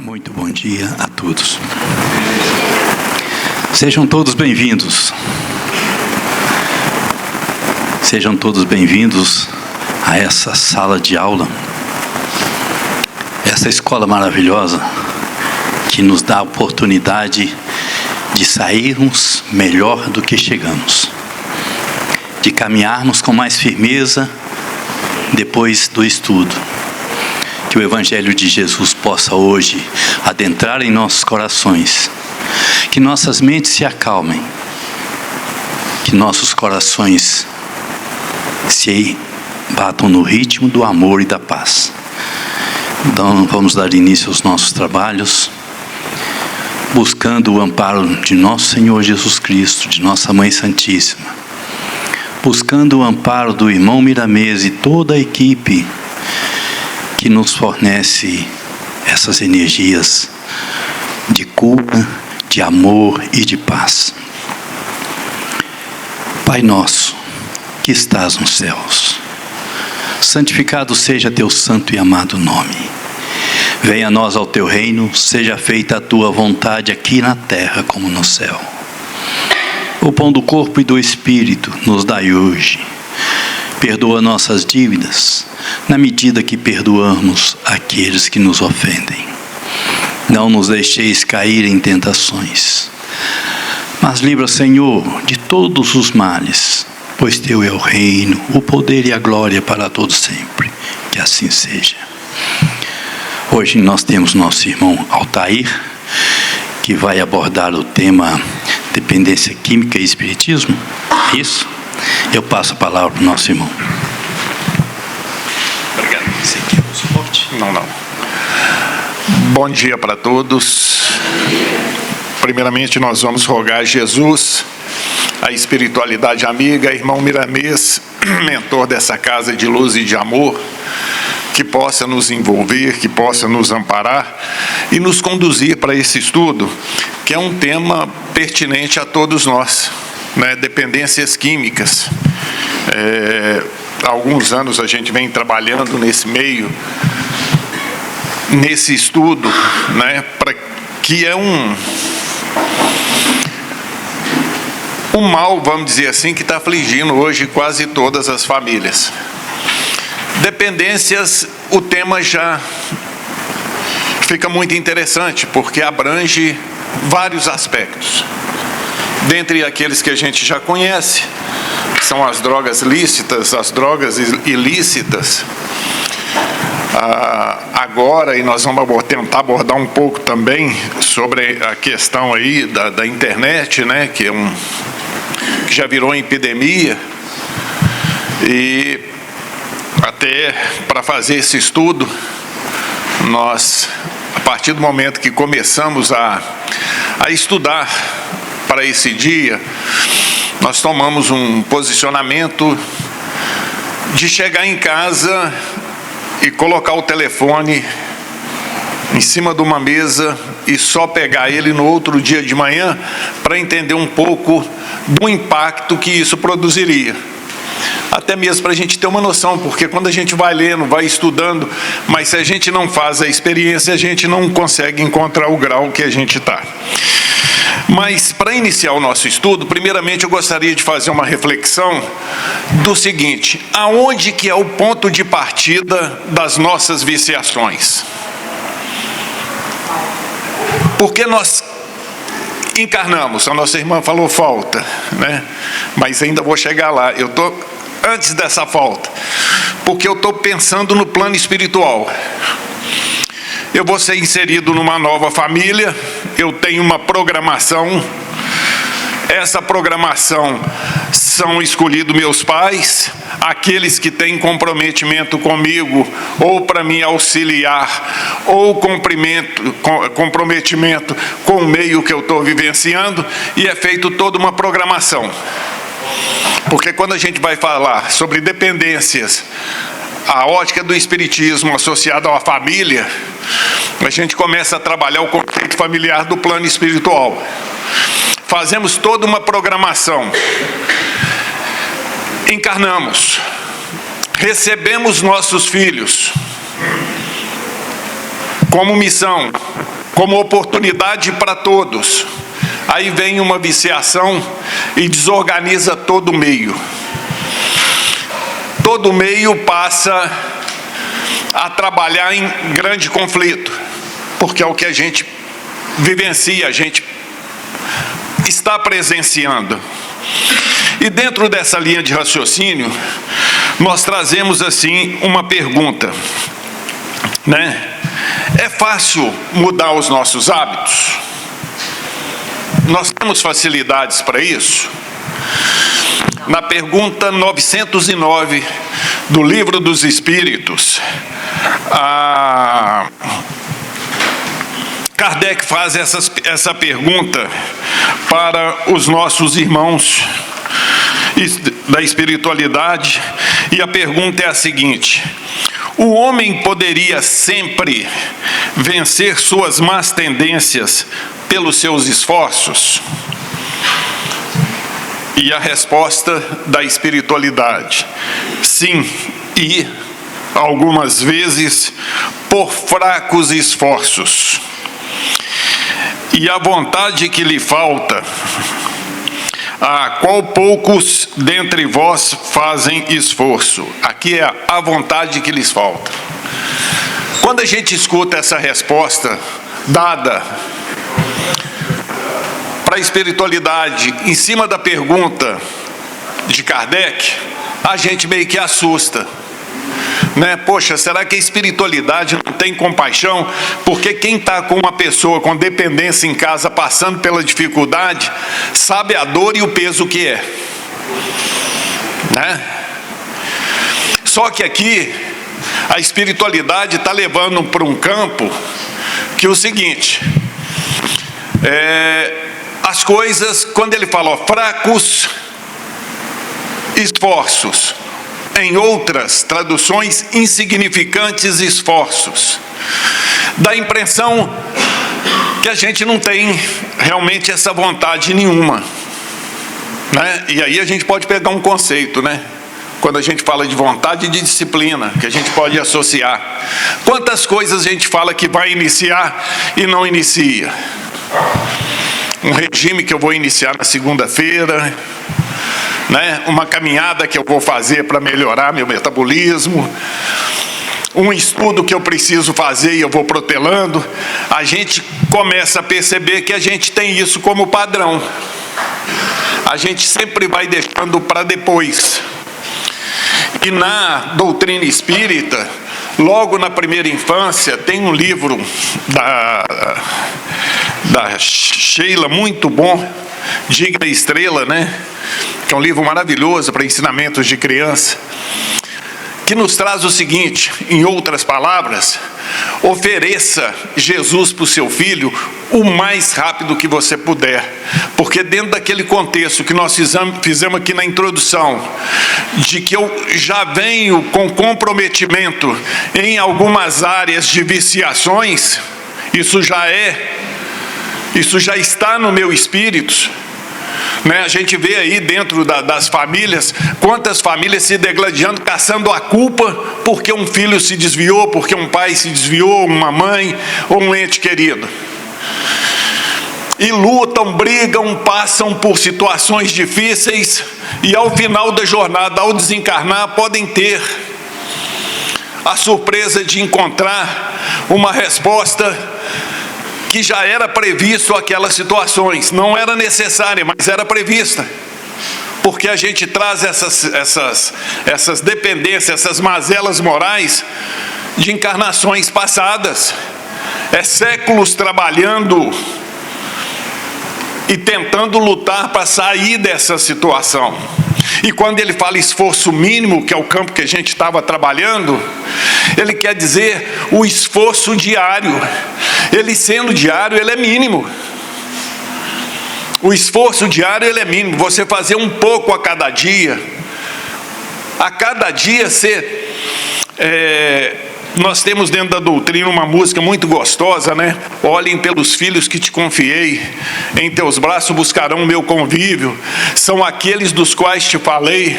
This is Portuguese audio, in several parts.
Muito bom dia a todos. Sejam todos bem-vindos. Sejam todos bem-vindos a essa sala de aula, essa escola maravilhosa que nos dá a oportunidade de sairmos melhor do que chegamos, de caminharmos com mais firmeza depois do estudo. Que o Evangelho de Jesus possa hoje adentrar em nossos corações, que nossas mentes se acalmem, que nossos corações se batam no ritmo do amor e da paz. Então vamos dar início aos nossos trabalhos, buscando o amparo de nosso Senhor Jesus Cristo, de nossa Mãe Santíssima, buscando o amparo do irmão Miramês e toda a equipe que nos fornece essas energias de cura, de amor e de paz. Pai nosso, que estás nos céus, santificado seja teu santo e amado nome. Venha a nós ao teu reino, seja feita a tua vontade aqui na terra como no céu. O pão do corpo e do espírito nos dai hoje. Perdoa nossas dívidas, na medida que perdoamos aqueles que nos ofendem. Não nos deixeis cair em tentações, mas livra, Senhor, de todos os males, pois teu é o reino, o poder e a glória para todos sempre. Que assim seja. Hoje nós temos nosso irmão Altair, que vai abordar o tema dependência química e espiritismo. Isso? Eu passo a palavra para o nosso irmão. Obrigado. Esse aqui é o suporte? Não. Bom dia para todos. Primeiramente, nós vamos rogar a Jesus, a espiritualidade amiga, irmão Miramês, mentor dessa casa de luz e de amor, que possa nos envolver, que possa nos amparar e nos conduzir para esse estudo, que é um tema pertinente a todos nós, né? Dependências químicas. Há alguns anos a gente vem trabalhando nesse meio, nesse estudo, né? Que é um mal, vamos dizer assim, que está afligindo hoje quase todas as famílias. Dependências, o tema já fica muito interessante, porque abrange vários aspectos. Dentre aqueles que a gente já conhece, que são as drogas lícitas, as drogas ilícitas. Agora, e nós vamos tentar abordar um pouco também sobre a questão aí da internet, né, que já virou epidemia. E até para fazer esse estudo, nós, a partir do momento que começamos a estudar para esse dia, nós tomamos um posicionamento de chegar em casa e colocar o telefone em cima de uma mesa e só pegar ele no outro dia de manhã para entender um pouco do impacto que isso produziria. Até mesmo para a gente ter uma noção, porque quando a gente vai lendo, vai estudando, mas se a gente não faz a experiência, a gente não consegue encontrar o grau que a gente está. Mas, para iniciar o nosso estudo, primeiramente eu gostaria de fazer uma reflexão do seguinte: aonde que é o ponto de partida das nossas viciações? Porque nós encarnamos, a nossa irmã falou falta, né? Mas ainda vou chegar lá. Eu estou antes dessa falta, porque eu estou pensando no plano espiritual. Eu vou ser inserido numa nova família, eu tenho uma programação. Essa programação são escolhidos meus pais, aqueles que têm comprometimento comigo, ou para me auxiliar, ou comprometimento com o meio que eu estou vivenciando, e é feito toda uma programação. Porque quando a gente vai falar sobre dependências, a ótica do espiritismo associada à família, a gente começa a trabalhar o conceito familiar do plano espiritual. Fazemos toda uma programação. Encarnamos. Recebemos nossos filhos como missão como oportunidade para todos. Aí vem uma viciação e desorganiza todo o meio. Todo o meio passa a trabalhar em grande conflito, porque é o que a gente vivencia, a gente está presenciando. E dentro dessa linha de raciocínio, nós trazemos assim uma pergunta, né? É fácil mudar os nossos hábitos? Nós temos facilidades para isso? Na pergunta 909 do Livro dos Espíritos, Kardec faz essa pergunta para os nossos irmãos da espiritualidade, e a pergunta é a seguinte: o homem poderia sempre vencer suas más tendências pelos seus esforços? E a resposta da espiritualidade: sim, e algumas vezes por fracos esforços. E a vontade que lhe falta, a qual poucos dentre vós fazem esforço. Aqui é a vontade que lhes falta. Quando a gente escuta essa resposta dada para a espiritualidade em cima da pergunta de Kardec, a gente meio que assusta, né? Poxa, será que a espiritualidade não tem compaixão? Porque quem está com uma pessoa com dependência em casa, passando pela dificuldade, sabe a dor e o peso que é, né? Só que aqui a espiritualidade está levando para um campo que é o seguinte: as coisas, quando ele fala fracos esforços, em outras traduções, insignificantes esforços, dá a impressão que a gente não tem realmente essa vontade nenhuma, né? E aí a gente pode pegar um conceito, né? Quando a gente fala de vontade e de disciplina, que a gente pode associar. Quantas coisas a gente fala que vai iniciar e não inicia? Um regime que eu vou iniciar na segunda-feira, né? Uma caminhada que eu vou fazer para melhorar meu metabolismo, um estudo que eu preciso fazer e eu vou protelando. A gente começa a perceber que a gente tem isso como padrão. A gente sempre vai deixando para depois. E na doutrina espírita, logo na primeira infância, tem um livro da Sheila, muito bom, Digna Estrela, né? Que é um livro maravilhoso para ensinamentos de criança, que nos traz o seguinte, em outras palavras: ofereça Jesus para o seu filho o mais rápido que você puder, porque dentro daquele contexto que nós fizemos aqui na introdução, de que eu já venho com comprometimento em algumas áreas de viciações, isso já está no meu espírito, né? A gente vê aí dentro das famílias, quantas famílias se degladiando, caçando a culpa porque um filho se desviou, porque um pai se desviou, uma mãe ou um ente querido. E lutam, brigam, passam por situações difíceis e ao final da jornada, ao desencarnar, podem ter a surpresa de encontrar uma resposta que já era previsto aquelas situações, não era necessária, mas era prevista, porque a gente traz essas dependências, essas mazelas morais de encarnações passadas, séculos trabalhando e tentando lutar para sair dessa situação. E quando ele fala esforço mínimo, que é o campo que a gente estava trabalhando, ele quer dizer o esforço diário. Ele sendo diário, ele é mínimo. O esforço diário, ele é mínimo. Você fazer um pouco a cada dia ser... Nós temos dentro da doutrina uma música muito gostosa, né? Olhem pelos filhos que te confiei, em teus braços buscarão o meu convívio, são aqueles dos quais te falei,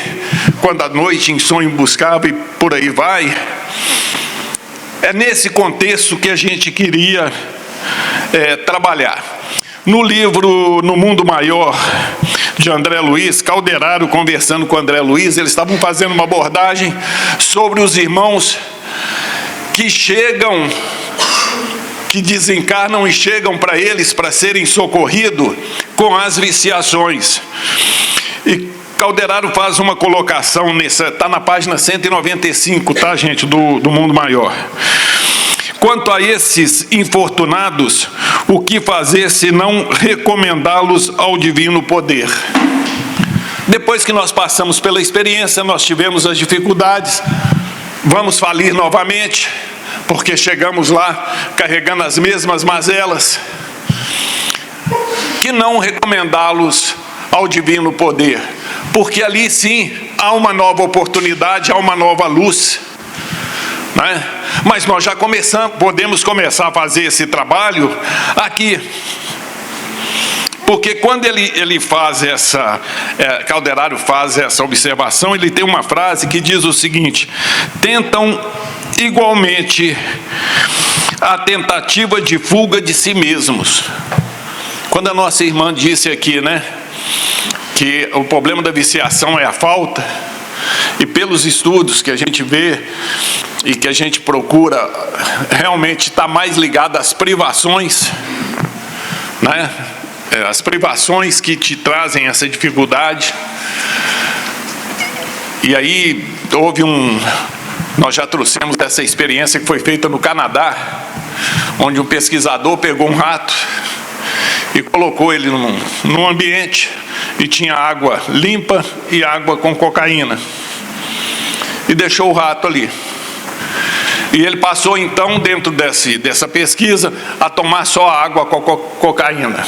quando à noite em sonho buscava, e por aí vai. É nesse contexto que a gente queria trabalhar. No livro No Mundo Maior, de André Luiz, Calderaro conversando com André Luiz, eles estavam fazendo uma abordagem sobre os irmãos que chegam, que desencarnam e chegam para eles para serem socorridos com as viciações. E Calderaro faz uma colocação, está na página 195, tá, gente, do Mundo Maior. Quanto a esses infortunados, o que fazer se não recomendá-los ao divino poder? Depois que nós passamos pela experiência, nós tivemos as dificuldades, vamos falir novamente, porque chegamos lá carregando as mesmas mazelas. Que não recomendá-los ao divino poder, porque ali sim há uma nova oportunidade, há uma nova luz, né? Mas nós já podemos começar a fazer esse trabalho aqui, porque quando ele faz Calderaro faz essa observação, ele tem uma frase que diz o seguinte: tentam igualmente a tentativa de fuga de si mesmos. Quando a nossa irmã disse aqui, né, que o problema da viciação é a falta, e pelos estudos que a gente vê e que a gente procura realmente estar mais ligado às privações, né? As privações que te trazem essa dificuldade. E aí nós já trouxemos essa experiência que foi feita no Canadá, onde um pesquisador pegou um rato e colocou ele num ambiente e tinha água limpa e água com cocaína, e deixou o rato ali. E ele passou então, dentro dessa pesquisa, a tomar só a água com cocaína.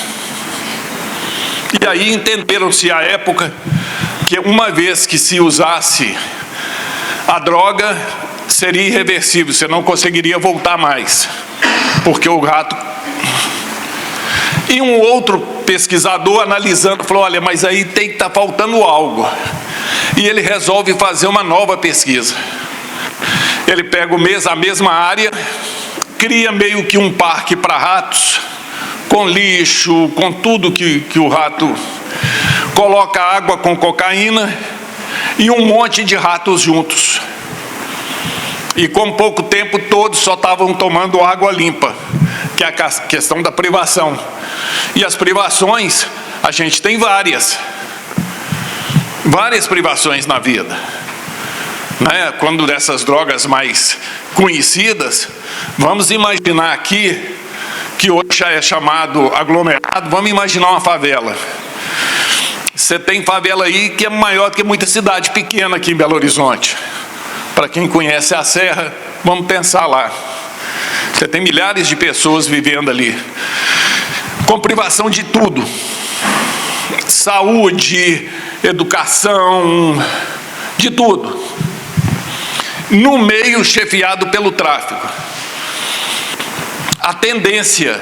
E aí entenderam-se à época que uma vez que se usasse a droga, seria irreversível, você não conseguiria voltar mais, porque o rato... E um outro pesquisador, analisando, falou: olha, mas aí tem que estar faltando algo. E ele resolve fazer uma nova pesquisa. Ele pega a mesma área, cria meio que um parque para ratos, com lixo, com tudo que o rato... Coloca água com cocaína e um monte de ratos juntos. E com pouco tempo todos só estavam tomando água limpa, que é a questão da privação. E as privações, a gente tem várias privações na vida, né? Quando dessas drogas mais conhecidas, vamos imaginar aqui, que hoje já é chamado aglomerado, vamos imaginar uma favela. Você tem favela aí que é maior do que muita cidade pequena aqui em Belo Horizonte. Para quem conhece a Serra, vamos pensar lá. Você tem milhares de pessoas vivendo ali, com privação de tudo: saúde, educação, de tudo. No meio chefiado pelo tráfico. A tendência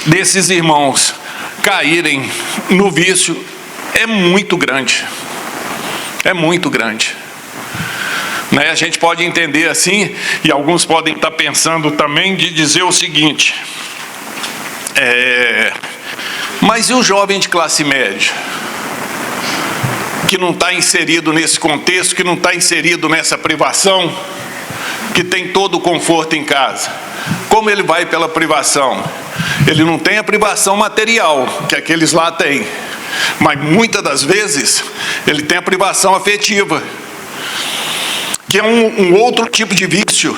desses irmãos caírem no vício é muito grande. É muito grande. Né? A gente pode entender assim, e alguns podem estar pensando também, de dizer o seguinte: mas e o jovem de classe média? Que não está inserido nesse contexto, que não está inserido nessa privação, que tem todo o conforto em casa. Como ele vai pela privação? Ele não tem a privação material, que aqueles lá têm, mas muitas das vezes ele tem a privação afetiva, que é um outro tipo de vício,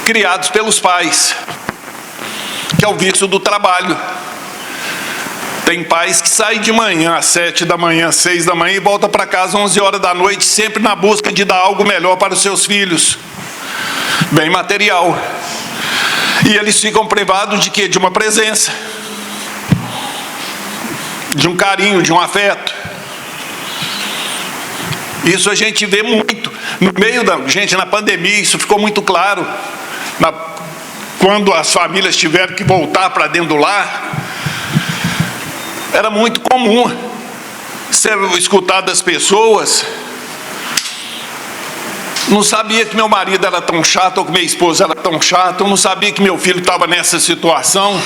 criados pelos pais, que é o vício do trabalho. Tem pais que saem de manhã às 7 da manhã, 6 da manhã, e voltam para casa às 11 horas da noite, sempre na busca de dar algo melhor para os seus filhos, bem material. E eles ficam privados de quê? De uma presença, de um carinho, de um afeto. Isso a gente vê muito. No meio gente, na pandemia, isso ficou muito claro. Quando as famílias tiveram que voltar para dentro do lar, era muito comum ser escutar das pessoas Não sabia que meu marido era tão chato, ou que minha esposa era tão chata, eu não sabia que meu filho estava nessa situação.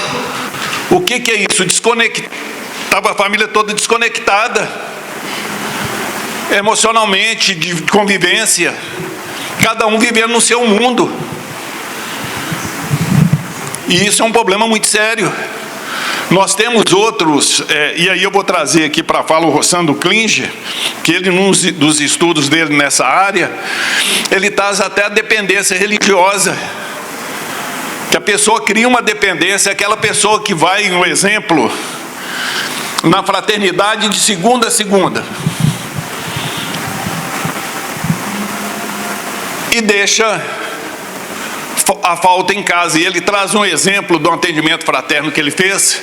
O que é isso? Estava a família toda desconectada, emocionalmente, de convivência, cada um vivendo no seu mundo. E isso é um problema muito sério. Nós temos outros, e aí eu vou trazer aqui para a fala o Rossandro Klinger, que ele, num dos estudos dele nessa área, ele traz até a dependência religiosa, que a pessoa cria uma dependência, aquela pessoa que vai, um exemplo, na fraternidade de segunda a segunda, e deixa a falta em casa. E ele traz um exemplo do atendimento fraterno que ele fez,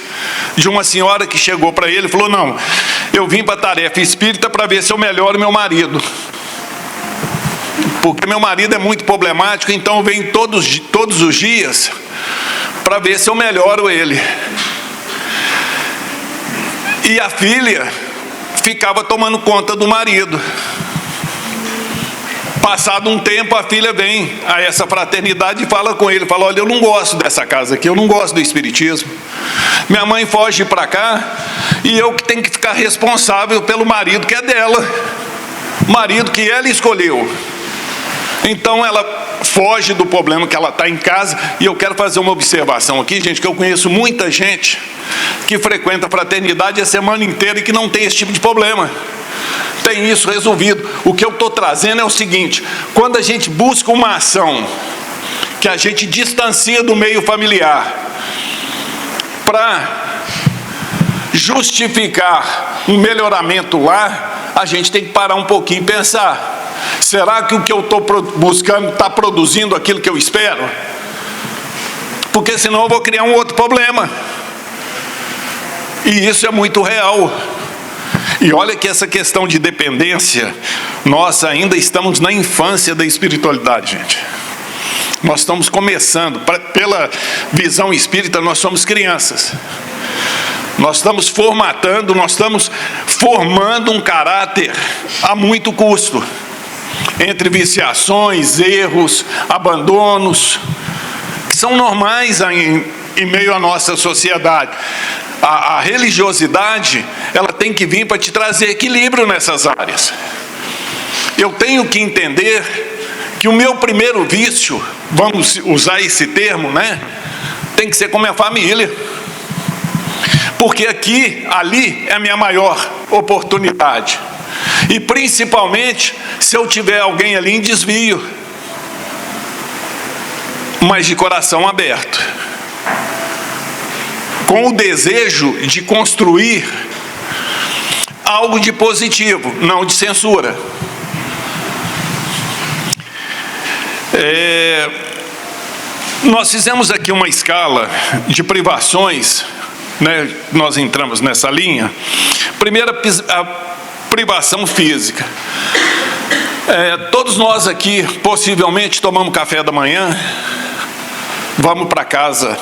de uma senhora que chegou para ele e falou: não, eu vim para a tarefa espírita para ver se eu melhoro meu marido, porque meu marido é muito problemático, então eu venho todos os dias para ver se eu melhoro ele. E a filha ficava tomando conta do marido. Passado um tempo, a filha vem a essa fraternidade e fala com ele, fala: olha, eu não gosto dessa casa aqui, eu não gosto do espiritismo. Minha mãe foge para cá e eu que tenho que ficar responsável pelo marido que é dela, marido que ela escolheu. Então ela foge do problema que ela está em casa. E eu quero fazer uma observação aqui, gente, que eu conheço muita gente que frequenta a fraternidade a semana inteira e que não tem esse tipo de problema, tem isso resolvido. O que eu estou trazendo é o seguinte: quando a gente busca uma ação que a gente distancia do meio familiar para justificar um melhoramento lá, a gente tem que parar um pouquinho e pensar: será que o que eu estou buscando está produzindo aquilo que eu espero? Porque senão eu vou criar um outro problema. E isso é muito real. E olha que essa questão de dependência, nós ainda estamos na infância da espiritualidade, gente. Nós estamos começando, pela visão espírita, nós somos crianças. Nós estamos formatando, nós estamos formando um caráter a muito custo, entre viciações, erros, abandonos, que são normais em meio à nossa sociedade. A religiosidade, ela tem que vir para te trazer equilíbrio nessas áreas. Eu tenho que entender que o meu primeiro vício, vamos usar esse termo, né? Tem que ser com minha família. Porque ali é a minha maior oportunidade. E principalmente se eu tiver alguém ali em desvio, mas de coração aberto, com o desejo de construir algo de positivo, não de censura. Nós fizemos aqui uma escala de privações, né? Nós entramos nessa linha. Primeira, a privação física. Todos nós aqui possivelmente tomamos café da manhã, vamos para casa,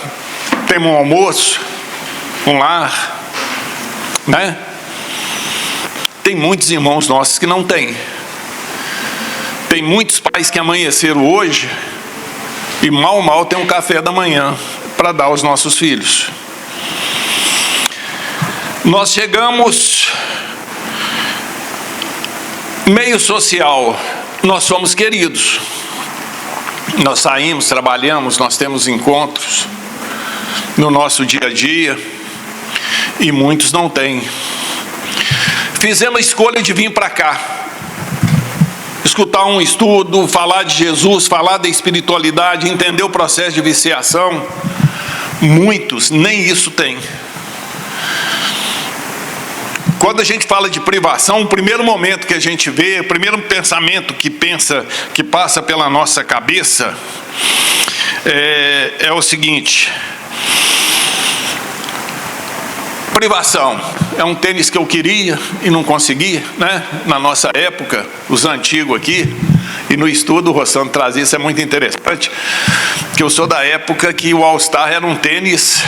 temos um almoço, um lar, né? Tem muitos irmãos nossos que não têm. Tem muitos pais que amanheceram hoje e mal tem um café da manhã para dar aos nossos filhos. Nós chegamos meio social, nós somos queridos, nós saímos, trabalhamos, nós temos encontros no nosso dia a dia, e muitos não têm. Fizemos a escolha de vir para cá, escutar um estudo, falar de Jesus, falar da espiritualidade, entender o processo de viciação. Muitos nem isso têm. Quando a gente fala de privação, o primeiro momento que a gente vê, o primeiro pensamento que passa pela nossa cabeça é o seguinte: privação. É um tênis que eu queria e não consegui, né? Na nossa época, os antigos aqui, e no estudo o Rossandro traz isso, é muito interessante, que eu sou da época que o All Star era um tênis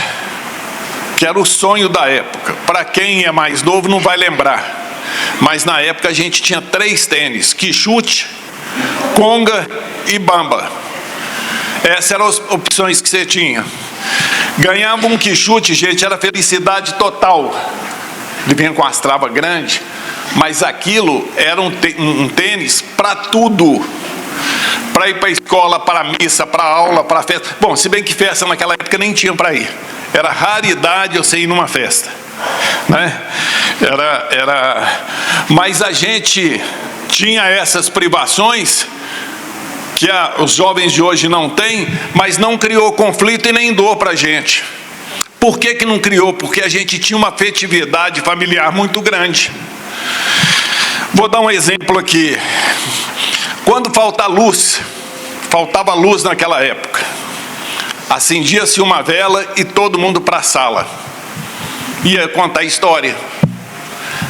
que era o sonho da época. Para quem é mais novo não vai lembrar, mas na época a gente tinha 3 tênis: Quixute, conga e bamba. Essas eram as opções que você tinha. Ganhava um quichute, gente, era felicidade total. Ele vinha com as travas grandes, mas aquilo era um tênis para tudo. Para ir para a escola, para a missa, para a aula, para a festa. Bom, se bem que festa naquela época nem tinha para ir. Era raridade você ir numa festa, né? Mas a gente tinha essas privações que os jovens de hoje não têm, mas não criou conflito e nem dor para a gente. Por que não criou? Porque a gente tinha uma afetividade familiar muito grande. Vou dar um exemplo aqui. Quando faltava luz naquela época, acendia-se uma vela e todo mundo para a sala. Ia contar história,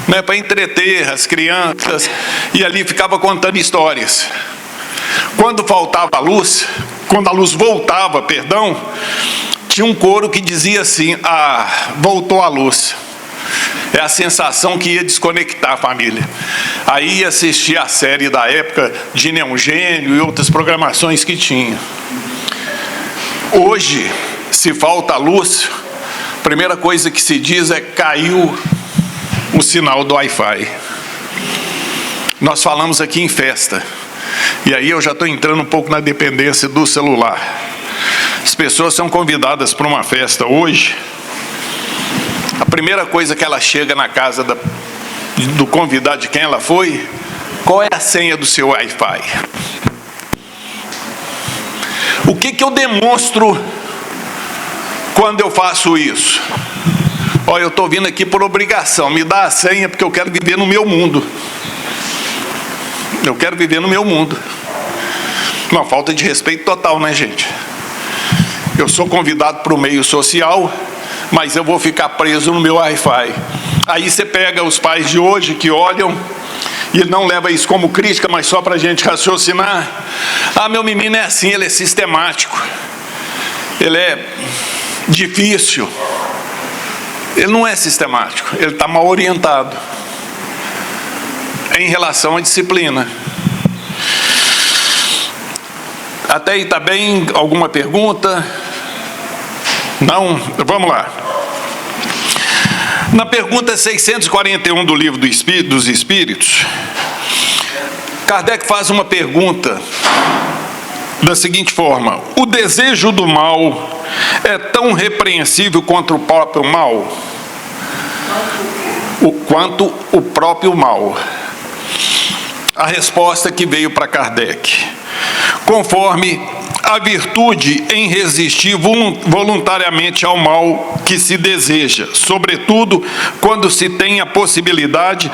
né, para entreter as crianças, e ali ficava contando histórias. Quando faltava luz, quando a luz voltava, tinha um coro que dizia assim: voltou a luz. É a sensação que ia desconectar a família. Aí ia assistir a série da época de Neon Gênio e outras programações que tinha. Hoje, se falta luz, a primeira coisa que se diz é: caiu o sinal do Wi-Fi. Nós falamos aqui em festa, e aí eu já estou entrando um pouco na dependência do celular. As pessoas são convidadas para uma festa hoje, a primeira coisa que ela chega na casa do convidado, de quem ela foi: qual é a senha do seu Wi-Fi? O que eu demonstro quando eu faço isso? Olha, eu estou vindo aqui por obrigação, me dá a senha porque eu quero viver no meu mundo. Eu quero viver no meu mundo. Uma falta de respeito total, né, gente? Eu sou convidado para o meio social, mas eu vou ficar preso no meu Wi-Fi. Aí você pega os pais de hoje que olham, e ele não leva isso como crítica, mas só para a gente raciocinar. Meu menino é assim, ele é sistemático, ele é difícil. Ele não é sistemático, ele está mal orientado em relação à disciplina. Até aí está bem? Alguma pergunta? Não? Vamos lá. Na pergunta 641 do Livro dos Espíritos, Kardec faz uma pergunta da seguinte forma: o desejo do mal é tão repreensível quanto o próprio mal? Quanto o próprio mal. A resposta que veio para Kardec: conforme a virtude em resistir voluntariamente ao mal que se deseja, sobretudo quando se tem a possibilidade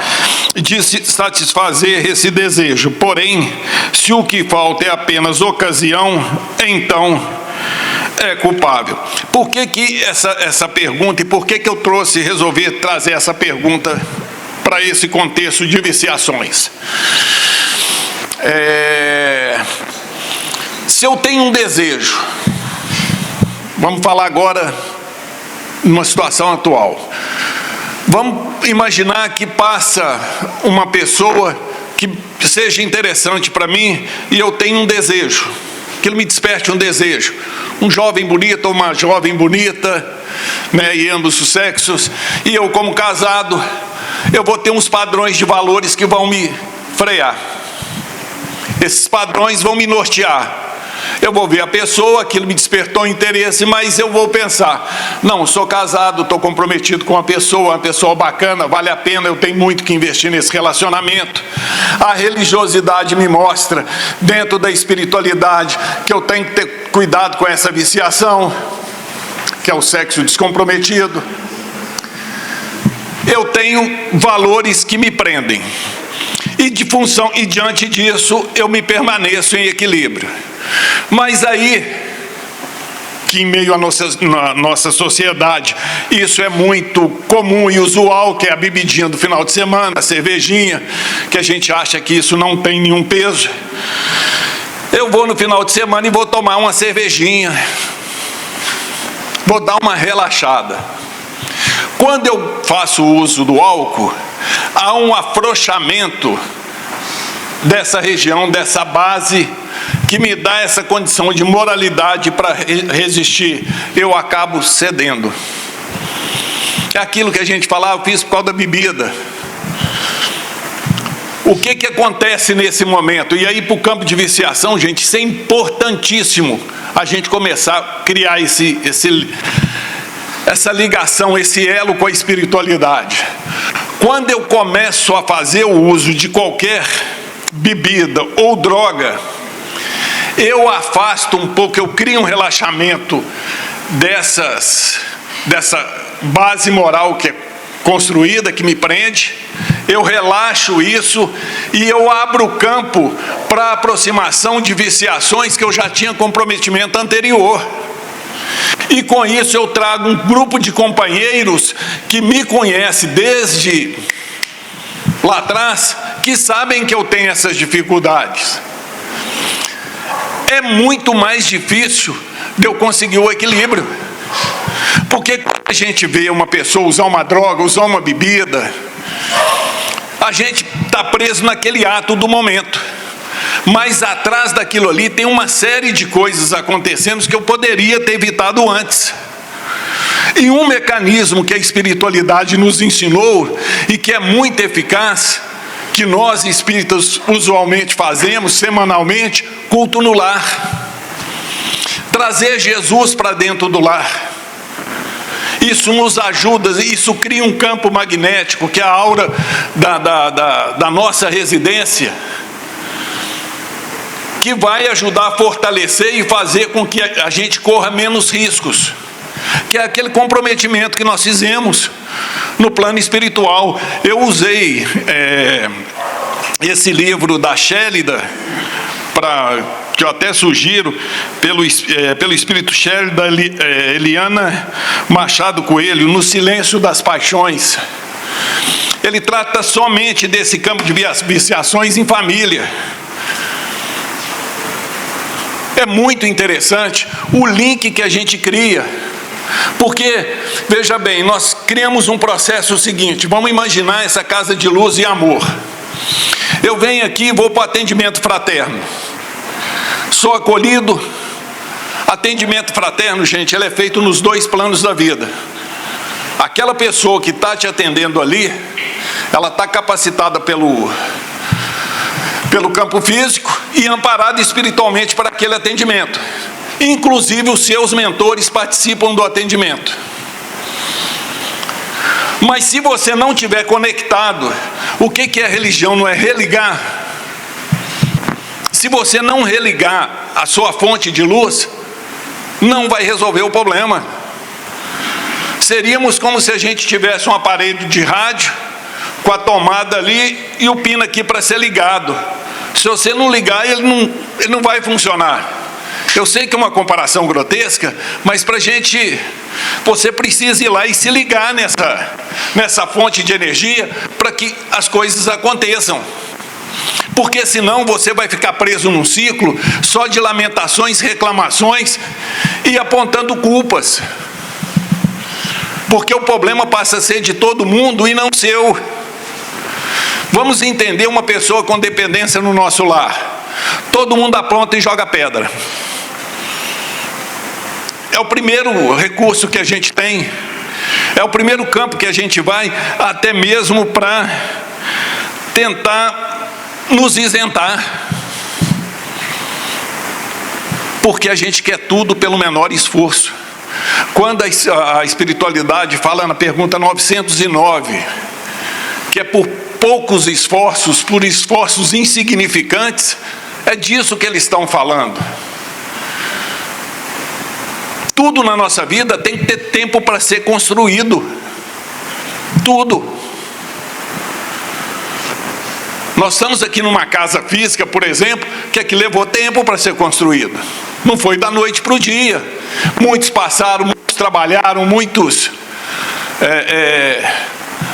de satisfazer esse desejo. Porém, se o que falta é apenas ocasião, então é culpável. Por que essa pergunta, e por que eu resolvi trazer essa pergunta para esse contexto de viciações? Se eu tenho um desejo, vamos falar agora numa situação atual. Vamos imaginar que passa uma pessoa que seja interessante para mim e eu tenho um desejo, que ele me desperte um desejo. Um jovem bonito ou uma jovem bonita, né, e ambos os sexos, e eu, como casado, eu vou ter uns padrões de valores que vão me frear. Esses padrões vão me nortear. Eu vou ver a pessoa, aquilo me despertou interesse, mas eu vou pensar: não, sou casado, estou comprometido com uma pessoa bacana, vale a pena, eu tenho muito que investir nesse relacionamento. A religiosidade me mostra, dentro da espiritualidade, que eu tenho que ter cuidado com essa viciação, que é o sexo descomprometido. Eu tenho valores que me prendem, e diante disso eu me permaneço em equilíbrio. Mas aí, que em meio à nossa sociedade, isso é muito comum e usual, que é a bebidinha do final de semana, a cervejinha, que a gente acha que isso não tem nenhum peso. Eu vou no final de semana e vou tomar uma cervejinha, vou dar uma relaxada. Quando eu faço uso do álcool, há um afrouxamento dessa região, dessa base, que me dá essa condição de moralidade para resistir, eu acabo cedendo. É aquilo que a gente falava, eu fiz por causa da bebida. O que acontece nesse momento? E aí, para o campo de viciação, gente, isso é importantíssimo, a gente começar a criar essa ligação, esse elo com a espiritualidade. Quando eu começo a fazer o uso de qualquer bebida ou droga, eu afasto um pouco, eu crio um relaxamento dessa base moral que é construída, que me prende, eu relaxo isso e eu abro o campo para aproximação de viciações que eu já tinha comprometimento anterior. E com isso eu trago um grupo de companheiros que me conhece desde lá atrás, que sabem que eu tenho essas dificuldades. É muito mais difícil de eu conseguir o equilíbrio. Porque quando a gente vê uma pessoa usar uma droga, usar uma bebida, a gente está preso naquele ato do momento. Mas atrás daquilo ali tem uma série de coisas acontecendo que eu poderia ter evitado antes. E um mecanismo que a espiritualidade nos ensinou e que é muito eficaz, que nós espíritas usualmente fazemos semanalmente, culto no lar. Trazer Jesus para dentro do lar. Isso nos ajuda, isso cria um campo magnético, que é a aura da nossa residência, que vai ajudar a fortalecer e fazer com que a gente corra menos riscos, que é aquele comprometimento que nós fizemos no plano espiritual. Eu usei esse livro da Shélida, que eu até sugiro, pelo Espírito Shélida, Eliana Machado Coelho, No Silêncio das Paixões. Ele trata somente desse campo de viciações em família. É muito interessante o link que a gente cria, porque, veja bem, nós criamos um processo seguinte, vamos imaginar essa casa de luz e amor. Eu venho aqui e vou para o atendimento fraterno, sou acolhido. Atendimento fraterno, gente, ele é feito nos dois planos da vida. Aquela pessoa que está te atendendo ali, ela está capacitada pelo campo físico e amparado espiritualmente para aquele atendimento. Inclusive os seus mentores participam do atendimento. Mas se você não estiver conectado, o que é religião? Não é religar. Se você não religar a sua fonte de luz, não vai resolver o problema. Seríamos como se a gente tivesse um aparelho de rádio com a tomada ali e o pino aqui para ser ligado. Se você não ligar, ele não vai funcionar. Eu sei que é uma comparação grotesca, mas para a gente, você precisa ir lá e se ligar nessa fonte de energia para que as coisas aconteçam. Porque senão você vai ficar preso num ciclo só de lamentações, reclamações e apontando culpas. Porque o problema passa a ser de todo mundo e não seu. Vamos entender uma pessoa com dependência no nosso lar. Todo mundo apronta e joga pedra. É o primeiro recurso que a gente tem. É o primeiro campo que a gente vai, até mesmo para tentar nos isentar. Porque a gente quer tudo pelo menor esforço. Quando a espiritualidade fala na pergunta 909, que é por poucos esforços, por esforços insignificantes, é disso que eles estão falando. Tudo na nossa vida tem que ter tempo para ser construído. Tudo. Nós estamos aqui numa casa física, por exemplo, que levou tempo para ser construída. Não foi da noite para o dia. Muitos passaram, muitos trabalharam, muitos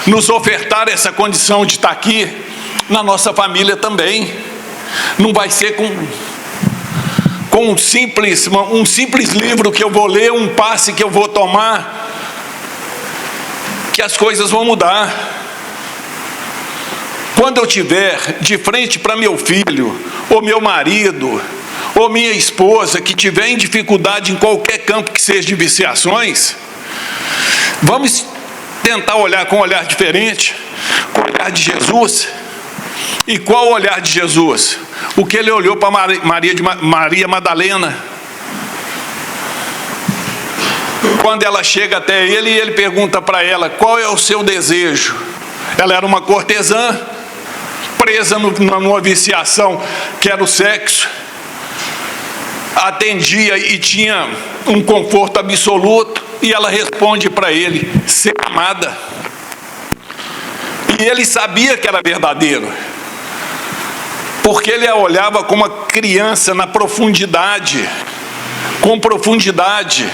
nos ofertaram essa condição de estar aqui. Na nossa família também. Não vai ser com um simples livro que eu vou ler, um passe que eu vou tomar, que as coisas vão mudar. quando eu tiver de frente para meu filho, ou meu marido, ou minha esposa, que tiver em dificuldade em qualquer campo que seja de viciações, vamos tentar olhar com um olhar diferente, com o olhar de Jesus. E qual o olhar de Jesus? O que ele olhou para Maria Madalena. Quando ela chega até ele, ele pergunta para ela, qual é o seu desejo? Ela era uma cortesã, presa numa viciação que era o sexo, atendia e tinha um conforto absoluto, e ela responde para ele, ser amada. E ele sabia que era verdadeiro, porque ele a olhava como uma criança na profundidade, com profundidade.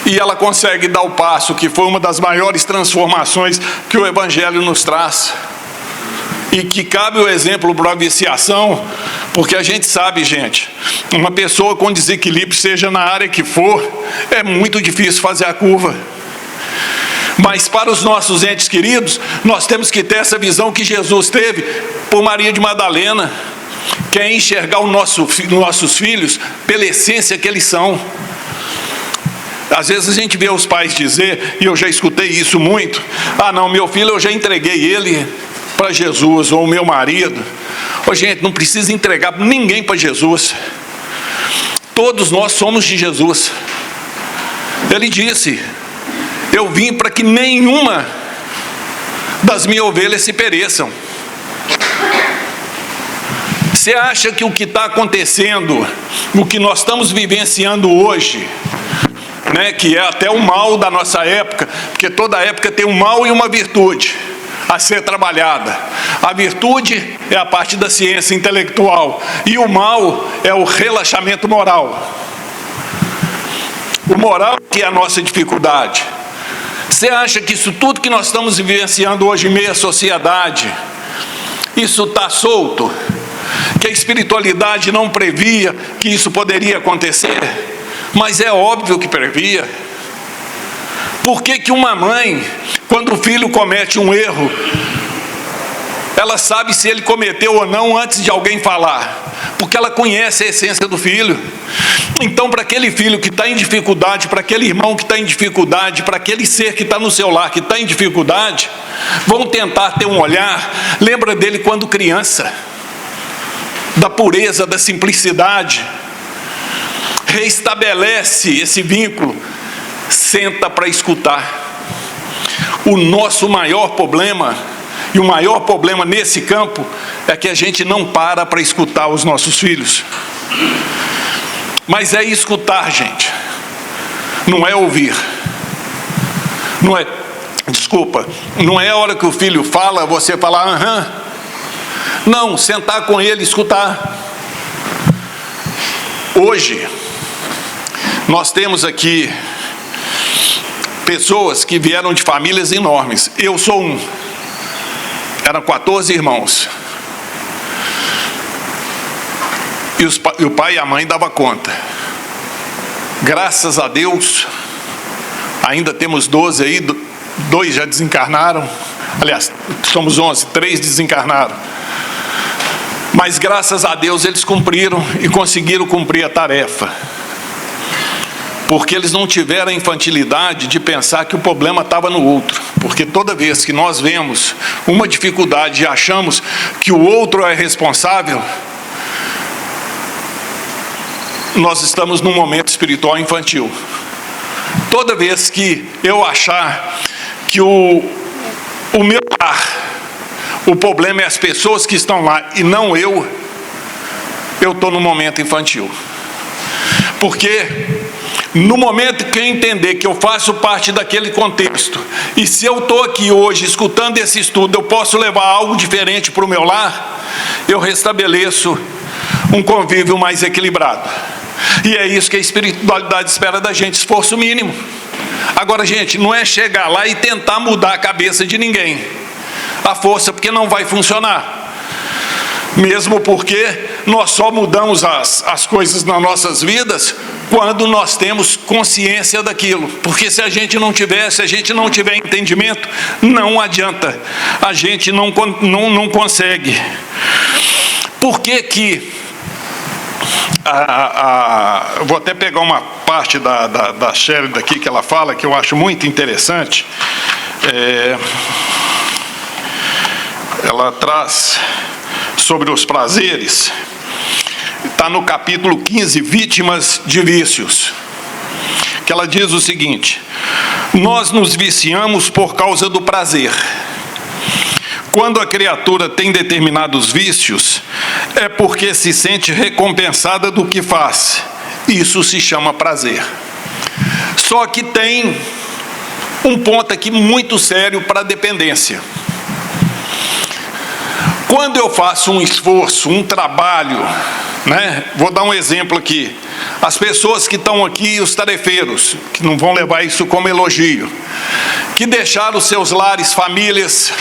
E ela consegue dar o passo, que foi uma das maiores transformações que o Evangelho nos traz. E que cabe o exemplo para a viciação, porque a gente sabe, gente, uma pessoa com desequilíbrio, seja na área que for, é muito difícil fazer a curva. Mas para os nossos entes queridos, nós temos que ter essa visão que Jesus teve por Maria de Madalena, que é enxergar os nossos filhos pela essência que eles são. Às vezes a gente vê os pais dizer, e eu já escutei isso muito, não, meu filho eu já entreguei ele para Jesus, ou o meu marido. Gente, não precisa entregar ninguém para Jesus. Todos nós somos de Jesus. Ele disse, eu vim para que nenhuma das minhas ovelhas se pereçam. Você acha que o que está acontecendo, o que nós estamos vivenciando hoje, que é até o mal da nossa época, porque toda época tem um mal e uma virtude a ser trabalhada. A virtude é a parte da ciência intelectual, e o mal é o relaxamento moral. O moral que é a nossa dificuldade. Você acha que isso tudo que nós estamos vivenciando hoje em meio à sociedade, isso está solto? Que a espiritualidade não previa que isso poderia acontecer? Mas é óbvio que previa. Por que uma mãe, quando o filho comete um erro, ela sabe se ele cometeu ou não antes de alguém falar? Porque ela conhece a essência do filho. Então, para aquele filho que está em dificuldade, para aquele irmão que está em dificuldade, para aquele ser que está no seu lar, que está em dificuldade, vão tentar ter um olhar, lembra dele quando criança, da pureza, da simplicidade, reestabelece esse vínculo, senta para escutar. O nosso maior problema, e o maior problema nesse campo, é que a gente não para escutar os nossos filhos. Mas é escutar, gente, não é ouvir. Não é a hora que o filho fala, você falar aham. Não, sentar com ele, escutar. Hoje, nós temos aqui pessoas que vieram de famílias enormes. Eu sou um. Eram 14 irmãos. E o pai e a mãe davam conta. Graças a Deus, ainda temos 12 aí, 2 já desencarnaram. Aliás, somos 11, 3 desencarnaram. Mas graças a Deus eles cumpriram e conseguiram cumprir a tarefa. Porque eles não tiveram a infantilidade de pensar que o problema estava no outro. Porque toda vez que nós vemos uma dificuldade e achamos que o outro é responsável, nós estamos num momento espiritual infantil. Toda vez que eu achar que o meu lar, o problema é as pessoas que estão lá e não eu estou no momento infantil. Porque no momento que eu entender que eu faço parte daquele contexto, e se eu estou aqui hoje escutando esse estudo, eu posso levar algo diferente para o meu lar, eu restabeleço um convívio mais equilibrado. E é isso que a espiritualidade espera da gente, esforço mínimo. Agora, gente, não é chegar lá e tentar mudar a cabeça de ninguém, a força, porque não vai funcionar. Mesmo porque nós só mudamos as coisas nas nossas vidas quando nós temos consciência daquilo, porque se a gente não tiver entendimento, não adianta, a gente não consegue. Por que vou até pegar uma parte da Sherida aqui que ela fala, que eu acho muito interessante. Ela traz sobre os prazeres, está no capítulo 15, Vítimas de Vícios, que ela diz o seguinte: nós nos viciamos por causa do prazer. Quando a criatura tem determinados vícios, é porque se sente recompensada do que faz. Isso se chama prazer. Só que tem um ponto aqui muito sério para a dependência. Quando eu faço um esforço, um trabalho, né? Vou dar um exemplo aqui. As pessoas que estão aqui, os tarefeiros, que não vão levar isso como elogio, que deixaram seus lares, famílias,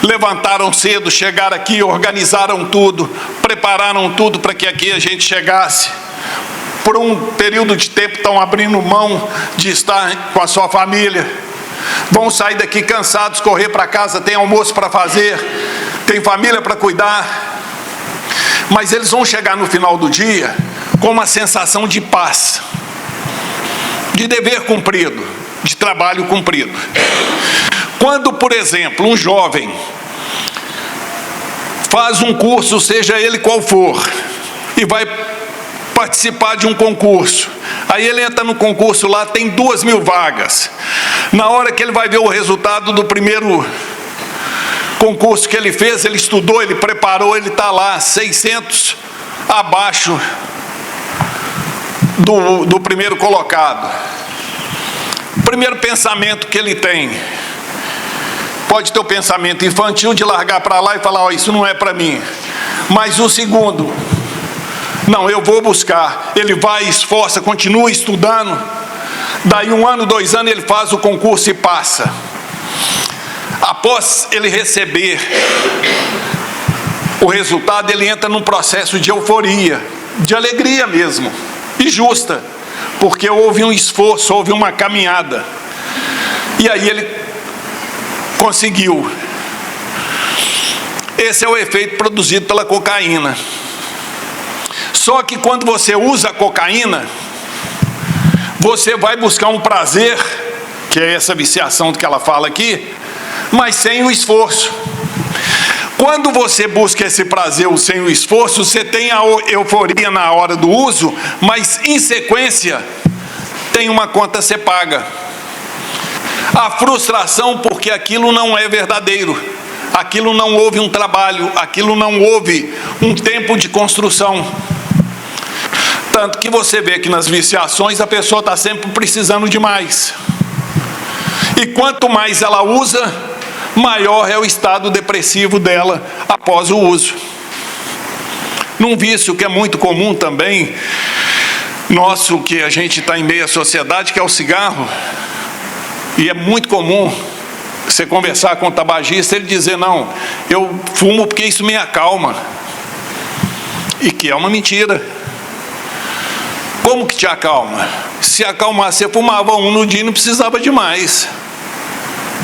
levantaram cedo, chegaram aqui, organizaram tudo, prepararam tudo para que aqui a gente chegasse. Por um período de tempo estão abrindo mão de estar com a sua família. Vão sair daqui cansados, correr para casa, tem almoço para fazer, tem família para cuidar. Mas eles vão chegar no final do dia com uma sensação de paz, de dever cumprido, de trabalho cumprido. Quando, por exemplo, um jovem faz um curso, seja ele qual for, e vai participar de um concurso, aí ele entra no concurso lá, tem 2.000 vagas. Na hora que ele vai ver o resultado do primeiro concurso que ele fez, ele estudou, ele preparou, ele está lá 600 abaixo do primeiro colocado. O primeiro pensamento que ele tem, pode ter o pensamento infantil de largar para lá e falar: isso não é para mim. Mas o segundo, não, eu vou buscar. Ele vai, esforça, continua estudando. Daí 1 ano, 2 anos, ele faz o concurso e passa. Após ele receber o resultado, ele entra num processo de euforia, de alegria mesmo, e justa, porque houve um esforço, houve uma caminhada. E aí ele conseguiu. Esse é o efeito produzido pela cocaína. Só que quando você usa a cocaína, você vai buscar um prazer, que é essa viciação que ela fala aqui, mas sem o esforço. Quando você busca esse prazer sem o esforço, você tem a euforia na hora do uso, mas em sequência tem uma conta a ser paga. A frustração porque aquilo não é verdadeiro, aquilo não houve um trabalho, aquilo não houve um tempo de construção. Tanto que você vê que nas viciações a pessoa está sempre precisando de mais. E quanto mais ela usa, maior é o estado depressivo dela após o uso. Num vício que é muito comum também, nosso, que a gente está em meio à sociedade, que é o cigarro, e é muito comum você conversar com o tabagista, ele dizer: não, eu fumo porque isso me acalma. E que é uma mentira. Como que te acalma? Se acalmar, você fumava um no dia e não precisava de mais.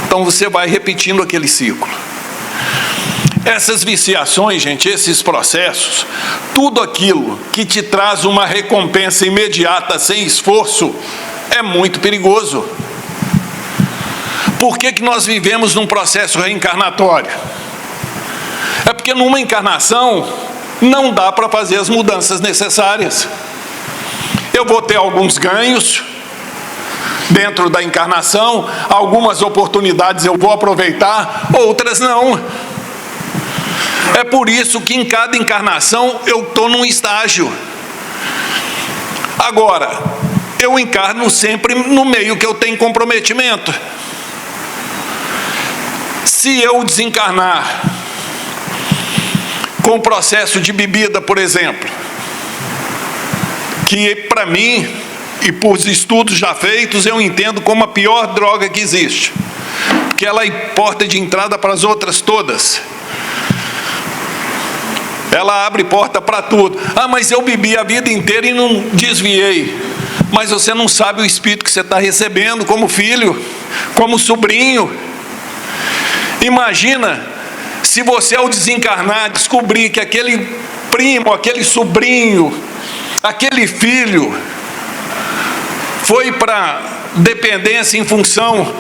Então você vai repetindo aquele ciclo. Essas viciações, gente, esses processos, tudo aquilo que te traz uma recompensa imediata, sem esforço, é muito perigoso. Por que nós vivemos num processo reencarnatório? É porque numa encarnação não dá para fazer as mudanças necessárias. Eu vou ter alguns ganhos dentro da encarnação, algumas oportunidades eu vou aproveitar, outras não. É por isso que em cada encarnação eu estou num estágio. Agora, eu encarno sempre no meio que eu tenho comprometimento. Se eu desencarnar com o processo de bebida, por exemplo, que para mim, e por estudos já feitos, eu entendo como a pior droga que existe, porque ela é porta de entrada para as outras todas. Ela abre porta para tudo. Ah, mas eu bebi a vida inteira e não desviei. mas você não sabe o espírito que você está recebendo como filho, como sobrinho. Imagina se você, ao desencarnar, descobrir que aquele primo, aquele sobrinho, aquele filho foi para dependência em função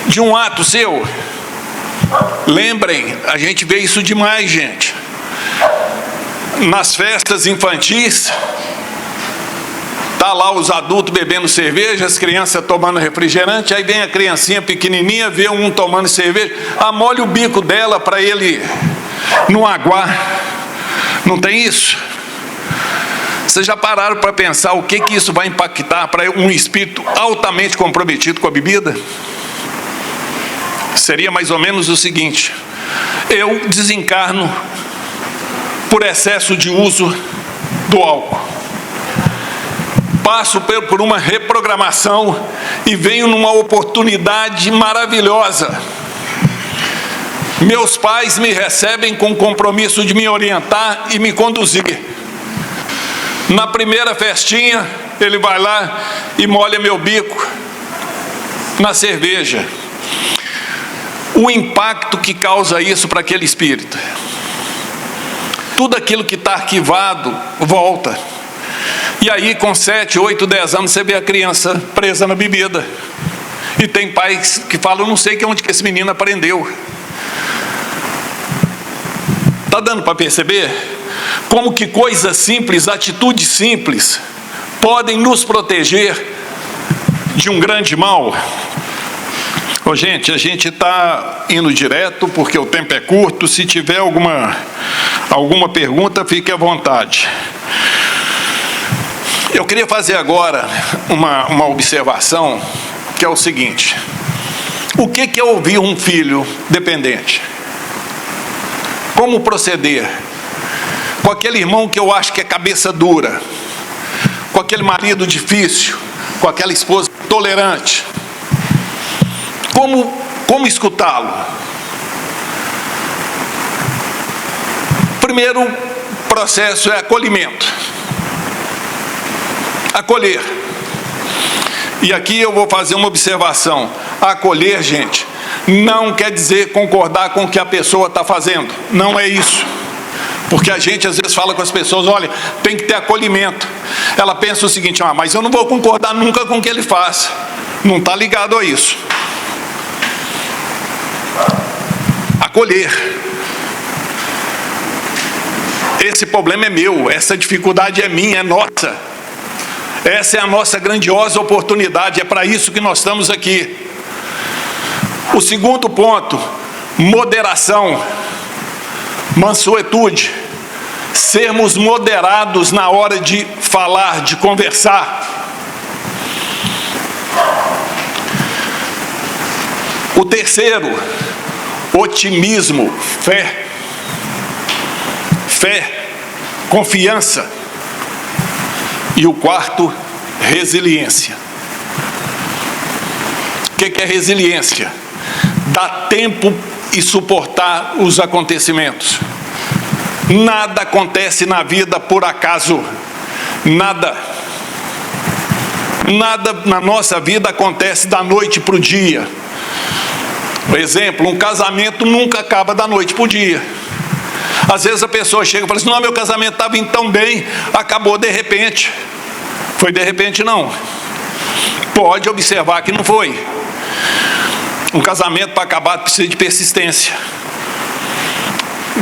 de um ato seu. Lembrem, a gente vê isso demais, gente. Nas festas infantis, tá lá os adultos bebendo cerveja, as crianças tomando refrigerante, aí vem a criancinha pequenininha, vê um tomando cerveja, molha o bico dela para ele não aguar. Não tem isso? Vocês já pararam para pensar o que isso vai impactar para um espírito altamente comprometido com a bebida? Seria mais ou menos o seguinte: eu desencarno por excesso de uso do álcool, passo por uma reprogramação e venho numa oportunidade maravilhosa. Meus pais me recebem com o compromisso de me orientar e me conduzir. Na primeira festinha, ele vai lá e molha meu bico na cerveja. O impacto que causa isso para aquele espírito. Tudo aquilo que está arquivado volta. E aí, com 7, 8, 10 anos, você vê a criança presa na bebida. E tem pais que falam: não sei onde que esse menino aprendeu. Está dando para perceber como que coisas simples, atitudes simples, podem nos proteger de um grande mal? Ô, gente, a gente está indo direto porque o tempo é curto. Se tiver alguma pergunta, fique à vontade. Eu queria fazer agora uma observação, que é o seguinte: o que é ouvir um filho dependente? Como proceder com aquele irmão que eu acho que é cabeça dura, com aquele marido difícil, com aquela esposa tolerante? Como escutá-lo? Primeiro processo é acolhimento. Acolher. E aqui eu vou fazer uma observação. Acolher, gente, não quer dizer concordar com o que a pessoa está fazendo. Não é isso. Porque a gente às vezes fala com as pessoas: olha, tem que ter acolhimento. Ela pensa o seguinte: mas eu não vou concordar nunca com o que ele faz. Não está ligado a isso. Acolher. Esse problema é meu, essa dificuldade é minha, é nossa. Essa é a nossa grandiosa oportunidade, é para isso que nós estamos aqui. O segundo ponto: moderação, mansuetude. Sermos moderados na hora de falar, de conversar. O terceiro: otimismo, fé, confiança. E o quarto: resiliência. O que é resiliência? Dar tempo e suportar os acontecimentos. Nada acontece na vida por acaso. Nada na nossa vida acontece da noite para o dia. Por exemplo, um casamento nunca acaba da noite para o dia. Às vezes a pessoa chega e fala assim: não, meu casamento estava indo tão bem, acabou de repente. Foi de repente não. Pode observar que não foi. Um casamento para acabar precisa de persistência.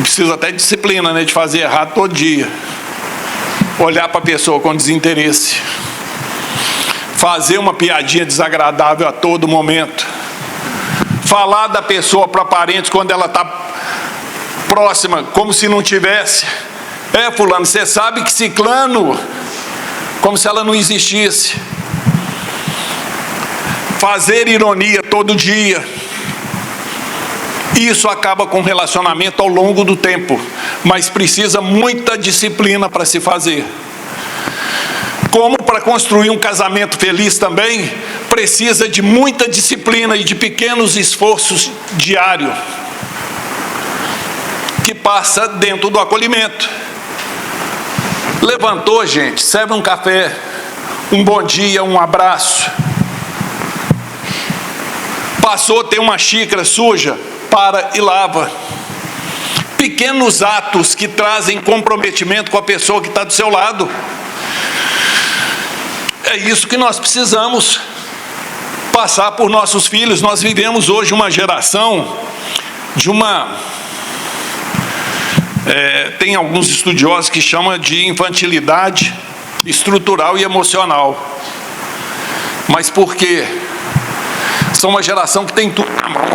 Precisa até de disciplina, né? De fazer errado todo dia. Olhar para a pessoa com desinteresse. Fazer uma piadinha desagradável a todo momento. Falar da pessoa para parentes quando ela está próxima, como se não tivesse. Fulano, você sabe que ciclano, como se ela não existisse. Fazer ironia todo dia. Isso acaba com o relacionamento ao longo do tempo, mas precisa muita disciplina para se fazer. Como para construir um casamento feliz também, precisa de muita disciplina e de pequenos esforços diários, que passa dentro do acolhimento. Levantou, gente, serve um café. um bom dia, um abraço. Passou a ter uma xícara suja, para e lava. Pequenos atos que trazem comprometimento com a pessoa que está do seu lado. É isso que nós precisamos passar por nossos filhos. Nós vivemos hoje uma geração de tem alguns estudiosos que chamam de infantilidade estrutural e emocional. Mas por quê? São uma geração que tem tudo na mão.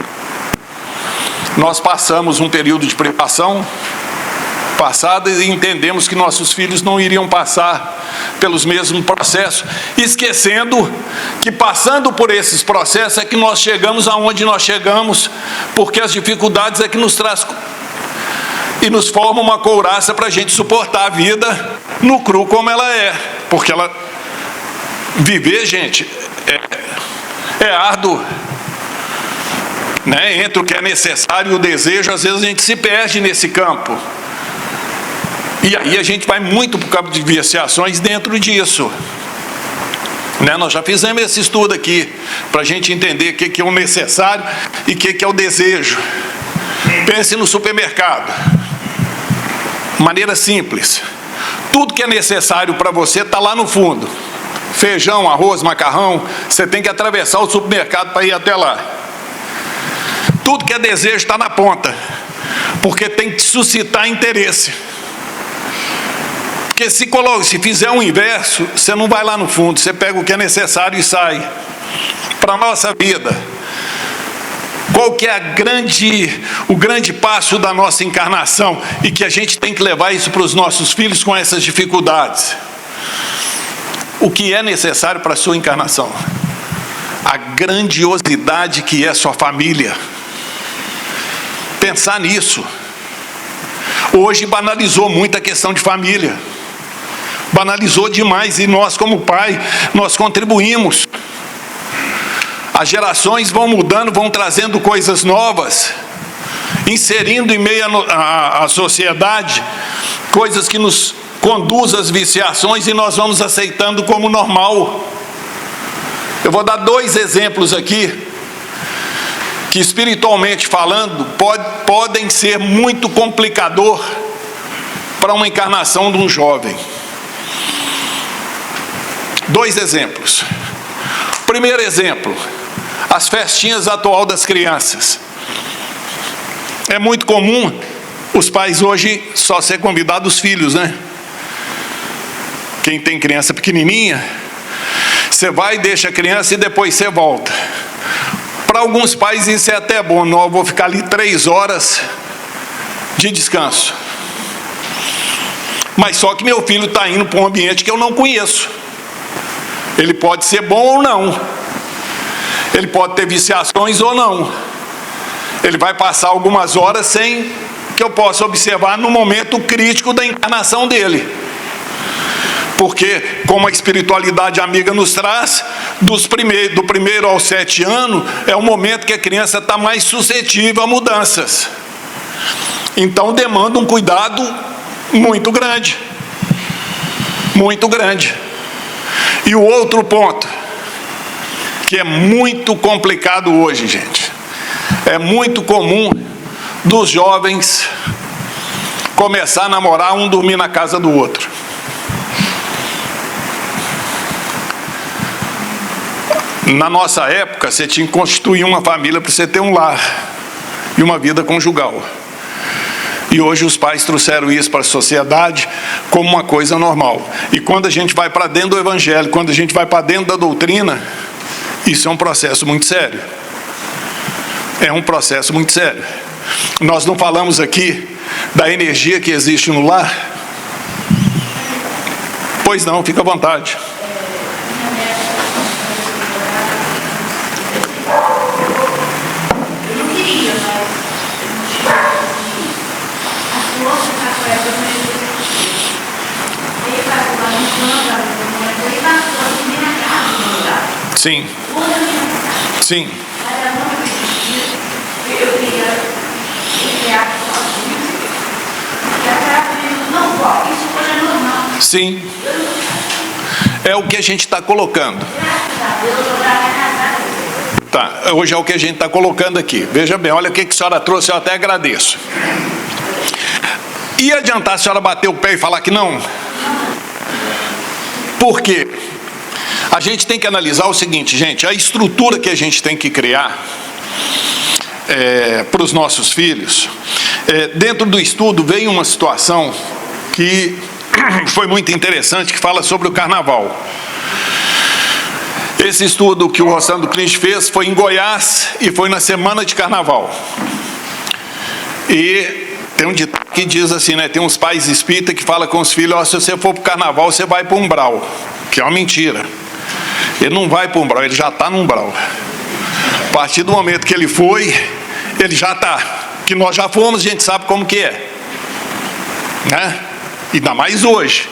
Nós passamos um período de privação passada e entendemos que nossos filhos não iriam passar pelos mesmos processos, esquecendo que passando por esses processos é que nós chegamos aonde nós chegamos, porque as dificuldades é que nos traz e nos forma uma couraça para a gente suportar a vida no cru como ela é, porque ela viver, gente, é árduo, né? Entre o que é necessário e o desejo, às vezes a gente se perde nesse campo. E aí a gente vai muito para o campo de viciações dentro disso. Né? Nós já fizemos esse estudo aqui, para a gente entender o que é o necessário e o que é o desejo. Pense no supermercado. Maneira simples. Tudo que é necessário para você está lá no fundo. Feijão, arroz, macarrão, você tem que atravessar o supermercado para ir até lá. Tudo que é desejo está na ponta, porque tem que suscitar interesse. Porque se fizer um inverso, você não vai lá no fundo, você pega o que é necessário e sai. Para a nossa vida, qual que é o grande passo da nossa encarnação e que a gente tem que levar isso para os nossos filhos com essas dificuldades? O que é necessário para a sua encarnação? A grandiosidade que é sua família. Pensar nisso. Hoje banalizou muito a questão de família. Banalizou demais, e nós como pai, nós contribuímos. As gerações vão mudando, vão trazendo coisas novas, inserindo em meio à sociedade coisas que nos conduzem às viciações e nós vamos aceitando como normal. Eu vou dar 2 exemplos aqui que, espiritualmente falando, podem ser muito complicador para uma encarnação de um jovem. 2 exemplos. Primeiro exemplo, as festinhas atual das crianças. É muito comum os pais hoje só ser convidados os filhos, né? Quem tem criança pequenininha, você vai, deixa a criança e depois você volta. Para alguns pais isso é até bom. Não, eu vou ficar ali 3 horas de descanso. Mas só que meu filho está indo para um ambiente que eu não conheço. Ele pode ser bom ou não. Ele pode ter viciações ou não. Ele vai passar algumas horas sem que eu possa observar no momento crítico da encarnação dele. Porque, como a espiritualidade amiga nos traz, do 1º ao 7 anos, é o momento que a criança está mais suscetível a mudanças. Então demanda um cuidado muito grande. Muito grande. E o outro ponto, que é muito complicado hoje, gente. É muito comum dos jovens começar a namorar, um dormir na casa do outro. Na nossa época, você tinha que constituir uma família para você ter um lar e uma vida conjugal. E hoje os pais trouxeram isso para a sociedade como uma coisa normal. E quando a gente vai para dentro do evangelho, quando a gente vai para dentro da doutrina, isso é um processo muito sério. É um processo muito sério. Nós não falamos aqui da energia que existe no lar? Pois não, fica à vontade. Sim. Sim. Sim. é o que a gente está colocando. Tá, hoje é o que a gente está colocando aqui. Veja bem, olha o que a senhora trouxe, eu até agradeço. Ia adiantar a senhora bater o pé e falar que não? Por quê? A gente tem que analisar o seguinte, gente, a estrutura que a gente tem que criar para os nossos filhos. Dentro do estudo veio uma situação que foi muito interessante, que fala sobre o carnaval. Esse estudo que o Rossandro Clint fez foi em Goiás e foi na semana de carnaval. E tem um ditado que diz assim, né? Tem uns pais espíritas que falam com os filhos, ó, se você for para o carnaval, você vai para o umbral. Que é uma mentira. Ele não vai para o umbral, ele já está no umbral. A partir do momento que ele foi, ele já está. Que nós já fomos, a gente sabe como que é. Né? Ainda mais hoje,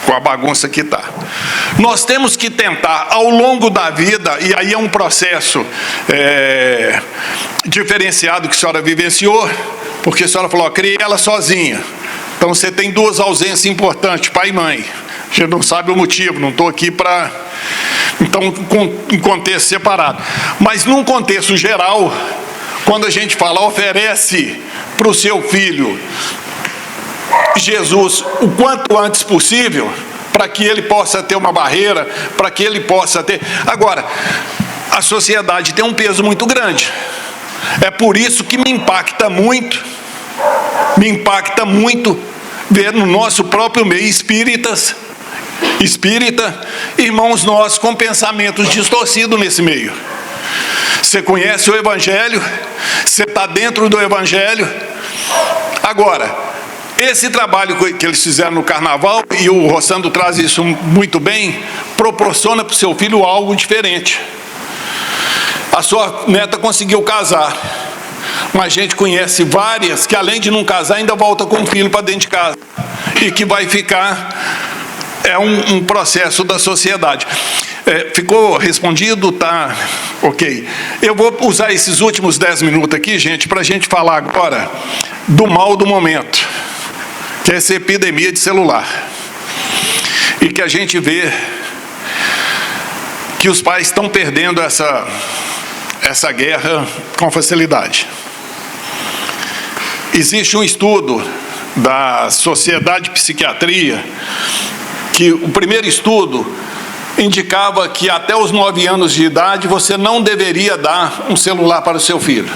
com a bagunça que está. Nós temos que tentar, ao longo da vida, e aí é um processo diferenciado que a senhora vivenciou, porque a senhora falou, ó, criei ela sozinha. Então você tem duas ausências importantes, pai e mãe. A gente não sabe o motivo, não estou aqui para... Então, em contexto separado. Mas num contexto geral, quando a gente fala, oferece para o seu filho Jesus o quanto antes possível, para que ele possa ter uma barreira, para que ele possa ter... Agora, a sociedade tem um peso muito grande. É por isso que me impacta muito ver no nosso próprio meio espírita, irmãos nossos com pensamentos distorcidos nesse meio. Você conhece o Evangelho, você está dentro do Evangelho. Agora, esse trabalho que eles fizeram no carnaval, e o Rossandro traz isso muito bem, proporciona para o seu filho algo diferente. A sua neta conseguiu casar, mas a gente conhece várias que, além de não casar, ainda volta com o filho para dentro de casa, e que vai ficar... É um processo da sociedade. Ficou respondido? Tá ok. Eu vou usar esses últimos 10 minutos aqui, gente, para a gente falar agora do mal do momento, que é essa epidemia de celular. E que a gente vê que os pais estão perdendo essa guerra com facilidade. Existe um estudo da Sociedade de Psiquiatria, que o primeiro estudo indicava que até os 9 anos de idade você não deveria dar um celular para o seu filho.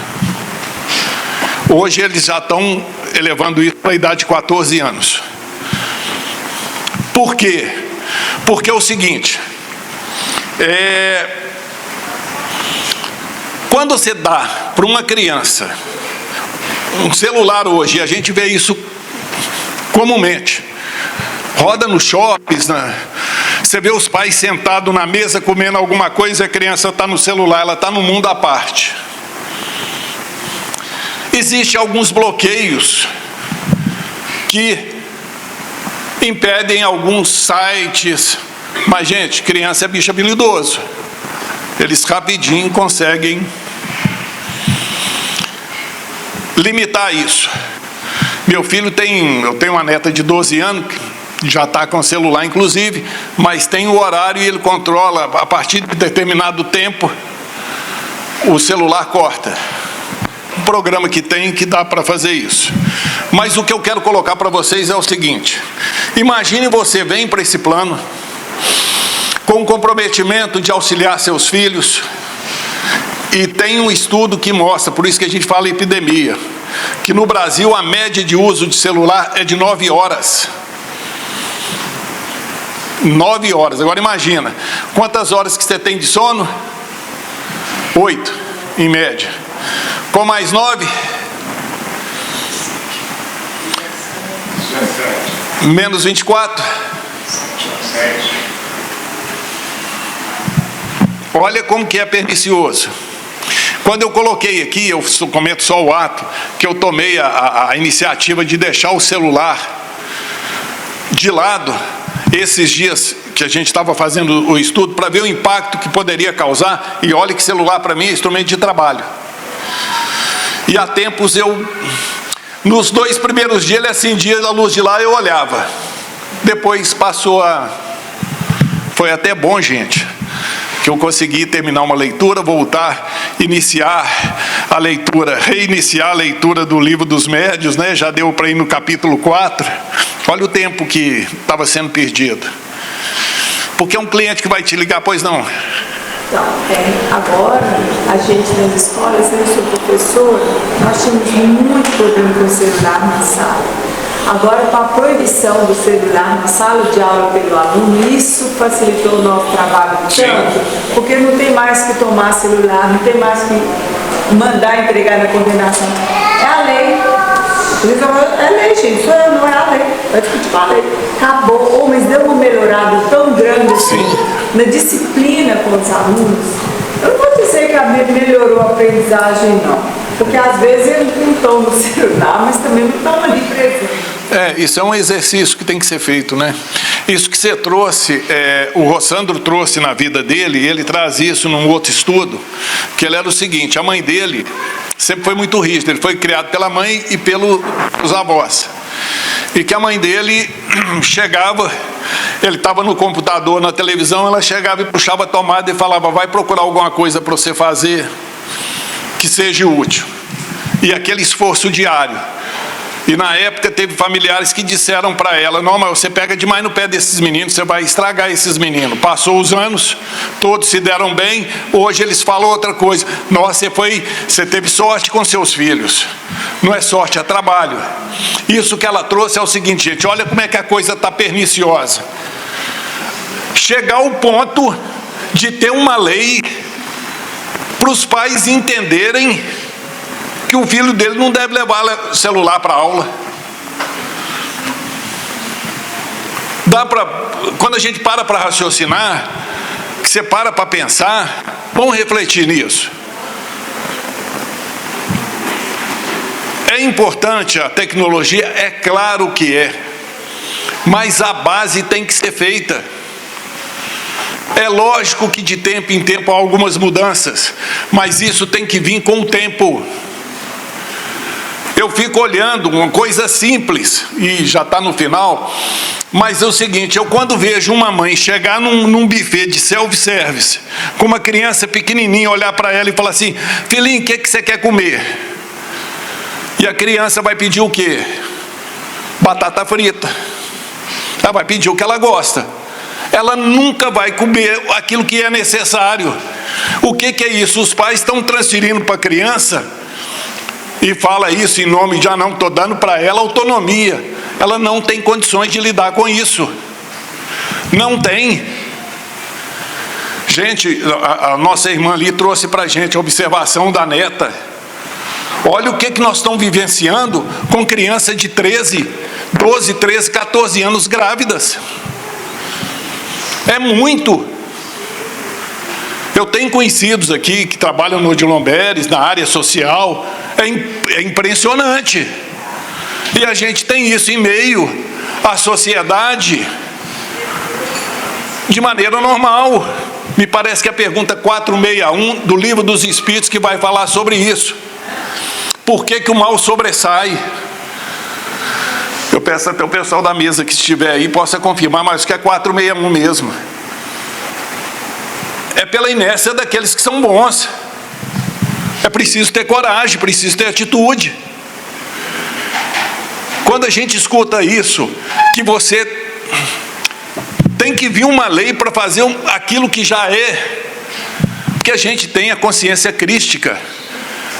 Hoje eles já estão elevando isso para a idade de 14 anos. Por quê? Porque é o seguinte, quando você dá para uma criança um celular hoje, e a gente vê isso comumente, roda nos shoppings, né? Você vê os pais sentados na mesa comendo alguma coisa e a criança está no celular, ela está num mundo à parte. Existem alguns bloqueios que impedem alguns sites, mas, gente, criança é bicho habilidoso. Eles rapidinho conseguem limitar isso. Meu filho eu tenho uma neta de 12 anos, já está com celular inclusive, mas tem o horário e ele controla, a partir de determinado tempo, o celular corta. Um programa que tem que dá para fazer isso. Mas o que eu quero colocar para vocês é o seguinte, imagine você vem para esse plano, com o comprometimento de auxiliar seus filhos, e tem um estudo que mostra, por isso que a gente fala epidemia, que no Brasil a média de uso de celular é de 9 horas. 9 horas. Agora imagina, quantas horas que você tem de sono? 8, em média. Com mais 9? 17. Menos 24? 7. Olha como que é pernicioso. Quando eu coloquei aqui, eu comento só o ato, que eu tomei a iniciativa de deixar o celular de lado, esses dias que a gente estava fazendo o estudo, para ver o impacto que poderia causar, e olha que celular para mim é instrumento de trabalho. E há tempos nos 2 primeiros dias ele acendia a luz de lá, eu olhava. Depois passou a Foi até bom, gente, que eu consegui terminar uma leitura, voltar, iniciar a leitura, reiniciar a leitura do livro dos Médiuns, né? Já deu para ir no capítulo 4. Olha o tempo que estava sendo perdido. Porque é um cliente que vai te ligar, pois não? Então, agora, a gente nas escolas, eu sou professora, nós tínhamos muito problema com o celular na sala. Agora, com a proibição do celular na sala de aula pelo aluno, isso facilitou o nosso trabalho tanto, porque não tem mais que tomar celular, não tem mais que mandar entregar na coordenação. É a lei. É lei, gente, isso não é a lei. Vai discutir com a lei. Acabou. Mas deu uma melhorada tão grande assim, na disciplina com os alunos. Eu não vou dizer que melhorou a aprendizagem, não. Porque às vezes eles não estão no celular, mas também não estão ali presentes. Isso é um exercício que tem que ser feito, né? Isso que você trouxe, o Rossandro trouxe na vida dele, e ele traz isso num outro estudo, que ele era o seguinte: a mãe dele sempre foi muito rígida, ele foi criado pela mãe e pelos avós. E que a mãe dele chegava, ele estava no computador, na televisão, ela chegava e puxava a tomada e falava: vai procurar alguma coisa para você fazer que seja útil. E aquele esforço diário. E na época teve familiares que disseram para ela: não, mas você pega demais no pé desses meninos, você vai estragar esses meninos. Passou os anos, todos se deram bem, hoje eles falam outra coisa: nossa, você teve sorte com seus filhos. Não é sorte, é trabalho. Isso que ela trouxe é o seguinte, gente, olha como é que a coisa está perniciosa. Chegar ao ponto de ter uma lei para os pais entenderem que o filho dele não deve levar celular para aula. Quando a gente para raciocinar, que você para pensar, vamos refletir nisso. É importante a tecnologia, é claro que é, mas a base tem que ser feita. É lógico que de tempo em tempo há algumas mudanças, mas isso tem que vir com o tempo. Eu fico olhando uma coisa simples, e já está no final, mas é o seguinte: eu quando vejo uma mãe chegar num buffet de self-service, com uma criança pequenininha, olhar para ela e falar assim: filhinho, o que você quer comer? E a criança vai pedir o quê? Batata frita. Ela vai pedir o que ela gosta. Ela nunca vai comer aquilo que é necessário. O que é isso? Os pais estão transferindo para a criança, e fala isso em nome de: não, estou dando para ela autonomia. Ela não tem condições de lidar com isso. Não tem. Gente, a nossa irmã ali trouxe para a gente a observação da neta. Olha o que nós estamos vivenciando com criança de 12, 13, 14 anos grávidas. É muito. Eu tenho conhecidos aqui que trabalham no Odilon Beres, na área social. É impressionante. E a gente tem isso em meio à sociedade de maneira normal. Me parece que a pergunta 461 do Livro dos Espíritos que vai falar sobre isso. Por que o mal sobressai? Eu peço até o pessoal da mesa que estiver aí possa confirmar, mas que é 461 mesmo. É pela inércia daqueles que são bons. É preciso ter coragem, preciso ter atitude. Quando a gente escuta isso, que você tem que vir uma lei para fazer aquilo que já é, porque a gente tem a consciência crística,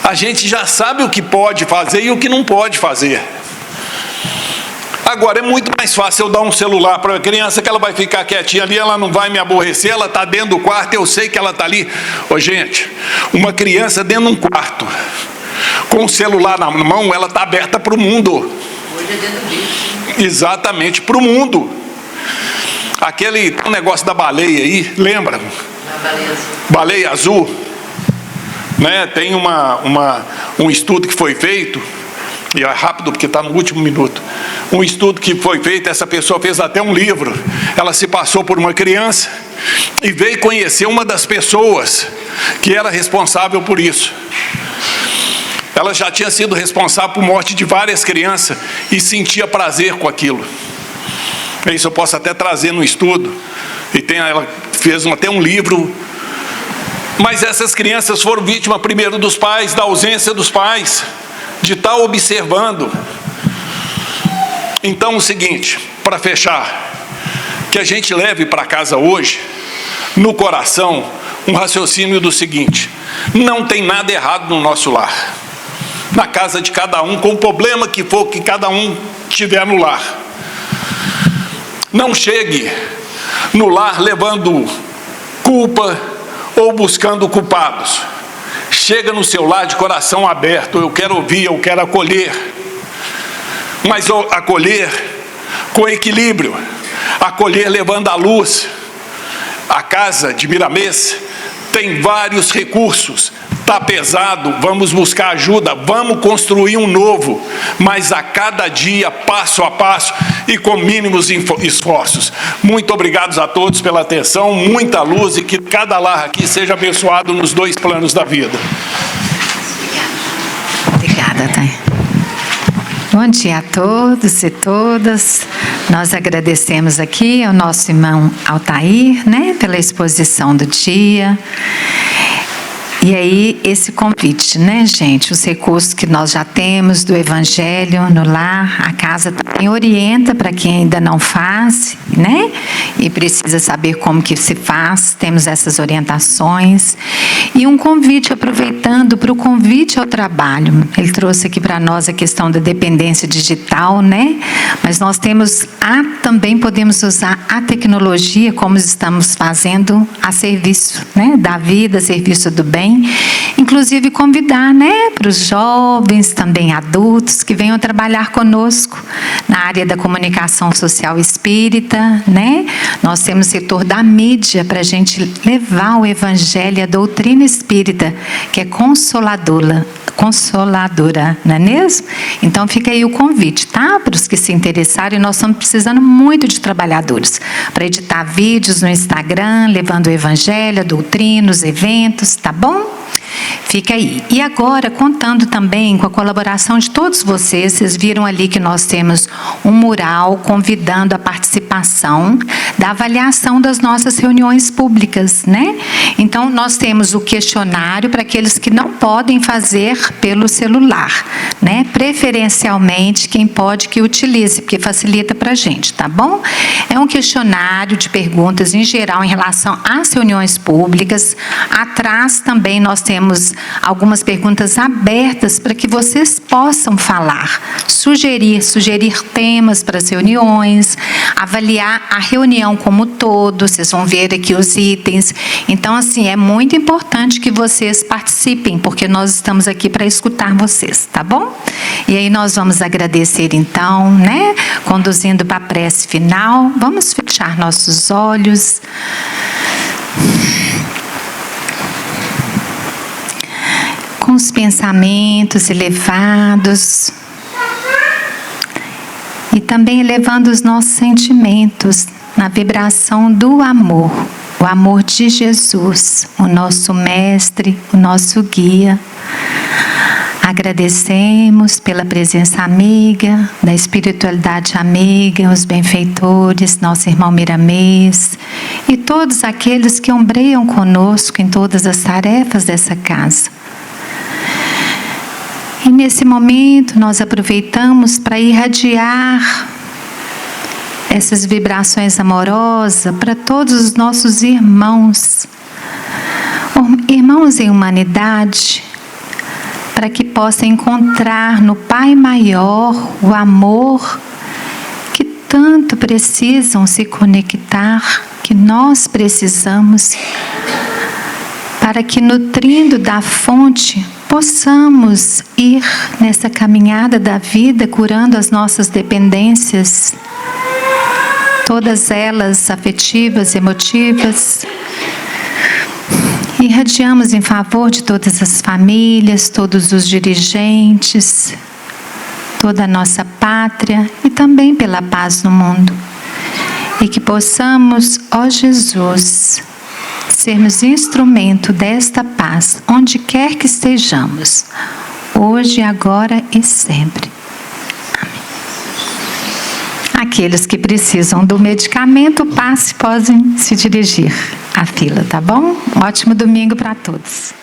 a gente já sabe o que pode fazer e o que não pode fazer. Agora, é muito mais fácil eu dar um celular para a criança, que ela vai ficar quietinha ali, ela não vai me aborrecer, ela está dentro do quarto, eu sei que ela está ali. Gente, uma criança dentro de um quarto, com o celular na mão, ela está aberta para o mundo. Hoje é dentro do bicho. Exatamente, para o mundo. Aquele negócio da baleia aí, lembra? Baleia azul. Baleia azul. Né? Tem um estudo que foi feito, e é rápido porque está no último minuto. Um estudo que foi feito, essa pessoa fez até um livro. Ela se passou por uma criança e veio conhecer uma das pessoas que era responsável por isso. Ela já tinha sido responsável por morte de várias crianças e sentia prazer com aquilo. Isso eu posso até trazer no estudo. E ela fez até um livro. Mas essas crianças foram vítimas primeiro dos pais, da ausência dos pais, de estar observando. Então o seguinte, para fechar, que a gente leve para casa hoje, no coração, um raciocínio do seguinte: não tem nada errado no nosso lar, na casa de cada um, com o problema que for que cada um tiver no lar. Não chegue no lar levando culpa ou buscando culpados. Chega no seu lar de coração aberto. Eu quero ouvir, eu quero acolher, mas acolher com equilíbrio, acolher levando à luz. A casa de Miramês tem vários recursos. Está pesado, vamos buscar ajuda, vamos construir um novo, mas a cada dia, passo a passo e com mínimos esforços. Muito obrigado a todos pela atenção, muita luz, e que cada lar aqui seja abençoado nos 2 planos da vida. Obrigada, Thay. Bom dia a todos e todas. Nós agradecemos aqui ao nosso irmão Altair, pela exposição do dia. E aí, esse convite, gente? Os recursos que nós já temos do Evangelho no lar, a casa também orienta para quem ainda não faz, E precisa saber como que se faz, temos essas orientações. E um convite, aproveitando para o convite ao trabalho. Ele trouxe aqui para nós a questão da dependência digital, Mas nós também podemos usar a tecnologia, como estamos fazendo, a serviço, da vida, a serviço do bem. Inclusive convidar, para os jovens, também adultos, que venham trabalhar conosco na área da comunicação social espírita, Nós temos o setor da mídia para a gente levar o Evangelho e a doutrina espírita, que é consoladora, não é mesmo? Então fica aí o convite, para os que se interessarem. Nós estamos precisando muito de trabalhadores para editar vídeos no Instagram, levando o Evangelho, a doutrina, os eventos, tá bom? Fica aí. E agora, contando também com a colaboração de todos vocês, vocês viram ali que nós temos um mural convidando a participação da avaliação das nossas reuniões públicas, Então, nós temos o questionário para aqueles que não podem fazer pelo celular, Preferencialmente, quem pode que utilize, porque facilita para a gente, tá bom? É um questionário de perguntas em geral em relação às reuniões públicas. Atrás também nós temos algumas perguntas abertas para que vocês possam falar, sugerir temas para as reuniões, avaliar a reunião como todo. Vocês vão ver aqui os itens. Então, assim, é muito importante que vocês participem, porque nós estamos aqui para escutar vocês, tá bom? E aí nós vamos agradecer então, conduzindo para a prece final. Vamos fechar nossos olhos. Com os pensamentos elevados e também elevando os nossos sentimentos na vibração do amor, o amor de Jesus, o nosso mestre, o nosso guia. Agradecemos pela presença amiga, da espiritualidade amiga, os benfeitores, nosso irmão Miramês e todos aqueles que ombreiam conosco em todas as tarefas dessa casa. E nesse momento nós aproveitamos para irradiar essas vibrações amorosas para todos os nossos irmãos em humanidade, para que possam encontrar no Pai Maior o amor que tanto precisam se conectar, que nós precisamos, para que, nutrindo da fonte, possamos ir nessa caminhada da vida, curando as nossas dependências, todas elas afetivas, emotivas. Irradiamos em favor de todas as famílias, todos os dirigentes, toda a nossa pátria e também pela paz no mundo. E que possamos, ó Jesus, sermos instrumento desta paz, onde quer que estejamos, hoje, agora e sempre. Aqueles que precisam do medicamento, podem se dirigir à fila, tá bom? Um ótimo domingo para todos.